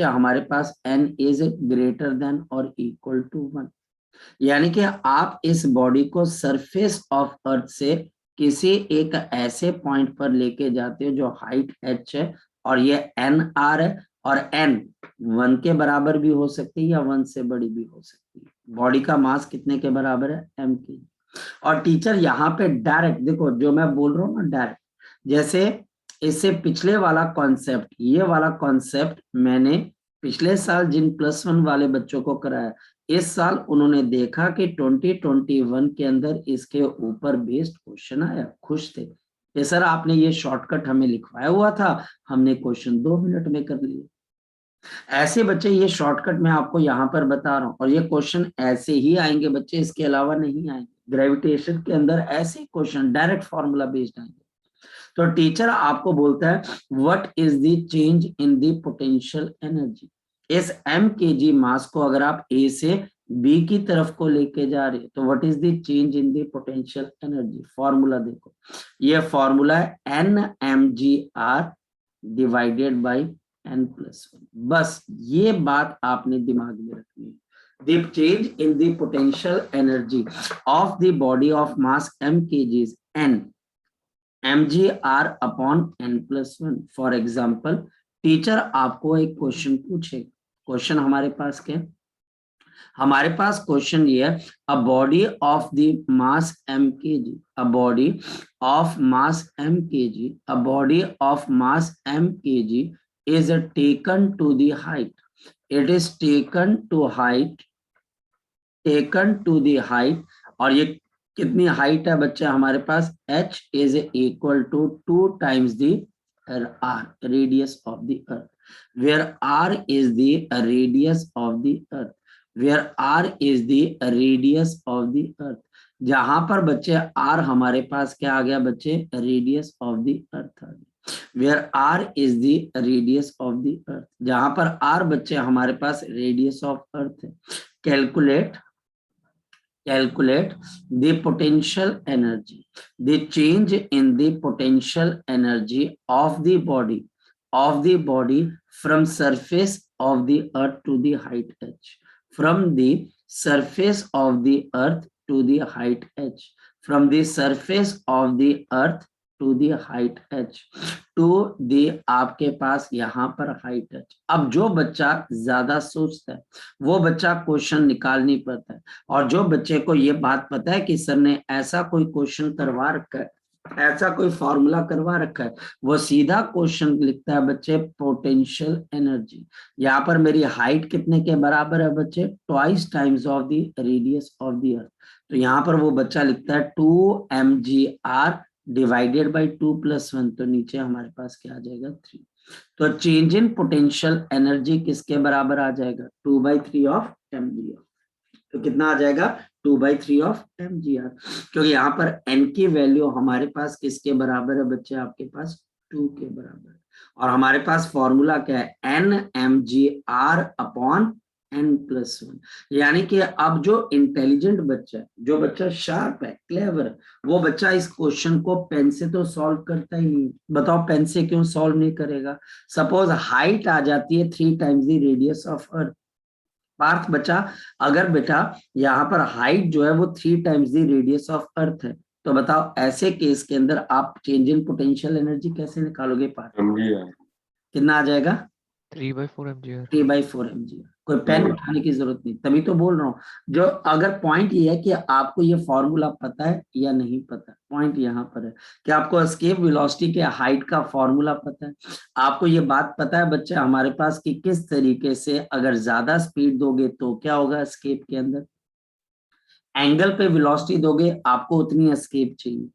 हमारे पास n इज ग्रेटर देन और इक्वल टू 1, यानी कि आप इस बॉडी को सरफेस ऑफ अर्थ से किसी एक ऐसे पॉइंट पर लेके जाते हो जो हाइट h है और ये nr है, और n 1 के बराबर भी हो सकती है या 1 से बड़ी भी हो सकती है। बॉडी का मास कितने के बराबर है, m के। और टीचर यहाँ पे डायरेक्ट देखो जो मैं बोल रहा हूँ ना, डायरेक्ट, जैसे इससे पिछले वाला कॉन्सेप्ट, ये वाला कॉन्सेप्ट मैंने पिछले साल जिन +1 वाले बच्चों को कराया, इस साल उन्होंने देखा कि 2021 के अंदर इसके ऊपर बेस्ड क्वेश्चन आया, खुश थे कि सर आपने ये शॉर्टकट हमें लिखवाया हुआ था, हमने क्वेश्चन 2 मिनट में कर लिए। ऐसे बच्चे ये शॉर्टकट मैं आपको यहाँ पर बता रहा हूँ, और ये क्वेश्चन ऐसे ही आएंगे बच्चे, इसके अलावा नहीं आएंगे। ग्रेविटेशन के अंदर ऐसे क्वेश्चन डायरेक्ट फॉर्मूला बेस्ड आएंगे। तो टीचर आपको बोलता है what is the change in the potential energy. इस mkg मास को अगर आप A से B की तरफ को लेके जा रहे हैं तो what is the change in the potential energy. Formula देखो, ये फॉर्मूला है nmgr डिवाइडेड बाय n+1। बस ये बात आपने दिमाग में रखनी है। The change in the potential energy of the body of mass mkg is n mgr upon n+1। For example teacher आपको एक क्वेश्चन पूछेगा, क्वेश्चन हमारे पास क्या है, हमारे पास क्वेश्चन ये है, a body of the mass mkg, a body of mass mkg, a body of mass mkg is taken to the height, it is taken to the height, और ये कितनी हाइट है बच्चे हमारे पास, h is equal to 2 times the r, radius of the earth, where r is the radius of the earth, where r is the radius of the earth। जहां पर बच्चे r हमारे पास क्या आ गया बच्चे, रेडियस ऑफ द अर्थ आ गया, where r is the radius of the earth। जहां पर r बच्चे हमारे पास रेडियस ऑफ अर्थ है। Calculate the potential energy, the change in the potential energy of the body from surface of the earth to the height h, from the surface of the earth to the height h, from the surface of the earth to the height h, to the आपके पास यहाँ पर height h। अब जो बच्चा ज्यादा सोचता है वो बच्चा क्वेश्चन निकाल नहीं पाता है, और जो बच्चे को ये बात पता है कि सर ने ऐसा कोई क्वेश्चन करवा रखा है ऐसा कोई फॉर्मूला करवा रखा है, वो सीधा क्वेश्चन लिखता है बच्चे पोटेंशियल एनर्जी। यहाँ पर मेरी हाइट कितने के बराबर है बच्चे, twice times of the radius of the अर्थ। तो यहाँ पर वो बच्चा लिखता है 2 mgr डिवाइडेड बाई 2+1, तो नीचे हमारे पास क्या आ जाएगा 3। तो चेंज इन पोटेंशियल एनर्जी किसके बराबर आ जाएगा, 2/3 ऑफ mgr। तो कितना आ जाएगा 2/3 ऑफ mgr, क्योंकि यहाँ पर n की वैल्यू हमारे पास किसके बराबर है बच्चे, आपके पास 2 के बराबर है। और हमारे पास फॉर्मूला क्या है, n mgr अपॉन n+1। यानी कि अब जो इंटेलिजेंट बच्चा है, जो बच्चा शार्प है, क्लेवर, वो बच्चा इस क्वेश्चन को पेन से तो सॉल्व करता ही नहीं। बताओ पेन से क्यों सॉल्व नहीं करेगा। सपोज हाइट आ जाती है 3 times the radius of earth. Parth बचा, अगर बेटा यहाँ पर हाइट जो है वो 3 टाइम्स द रेडियस ऑफ अर्थ है, तो बताओ ऐसे केस के अंदर आप चेंज इन पोटेंशियल एनर्जी कैसे निकालोगे पार्थ, कितना आ जाएगा 3/4 mgr। 3/4 mgr। कोई पेन उठाने की जरूरत नहीं, तभी तो बोल रहा हूँ। जो अगर पॉइंट ये है कि आपको ये फॉर्मूला पता है या नहीं पता, पॉइंट यहाँ पर है कि आपको एस्केप वेलोसिटी के हाइट का फॉर्मूला पता है। आपको ये बात पता है बच्चे हमारे पास कि किस तरीके से अगर ज्यादा स्पीड दोगे तो क्या होगा एस्केप के अंदर, एंगल पे वेलोसिटी दोगे आपको उतनी एस्केप चाहिए।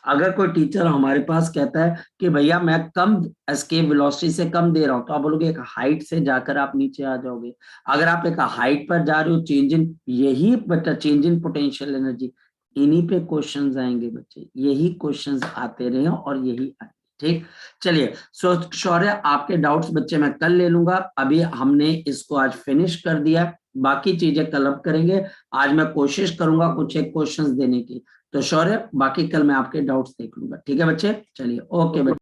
अगर कोई टीचर हमारे पास कहता है कि भैया मैं कम एस्केप वेलोसिटी से कम दे रहा हूं, तो आप बोलोगे एक हाइट से जाकर आप नीचे आ जाओगे। अगर आप एक हाइट पर जा रहे हो, चेंज इन, यही बच्चा चेंज इन पोटेंशियल एनर्जी, इन्हीं पे क्वेश्चंस आएंगे बच्चे, यही क्वेश्चंस आते रहे और यही आए। ठीक, चलिए। सो शौर्य आपके डाउट्स बच्चे मैं कल ले लूंगा, अभी हमने इसको आज फिनिश कर दिया, बाकी चीजें कल अब करेंगे। आज मैं कोशिश करूंगा कुछ एक क्वेश्चंस देने की। तो शौर्य बाकी कल मैं आपके डाउट्स देख लूंगा, ठीक है बच्चे, चलिए ओके बच्चे।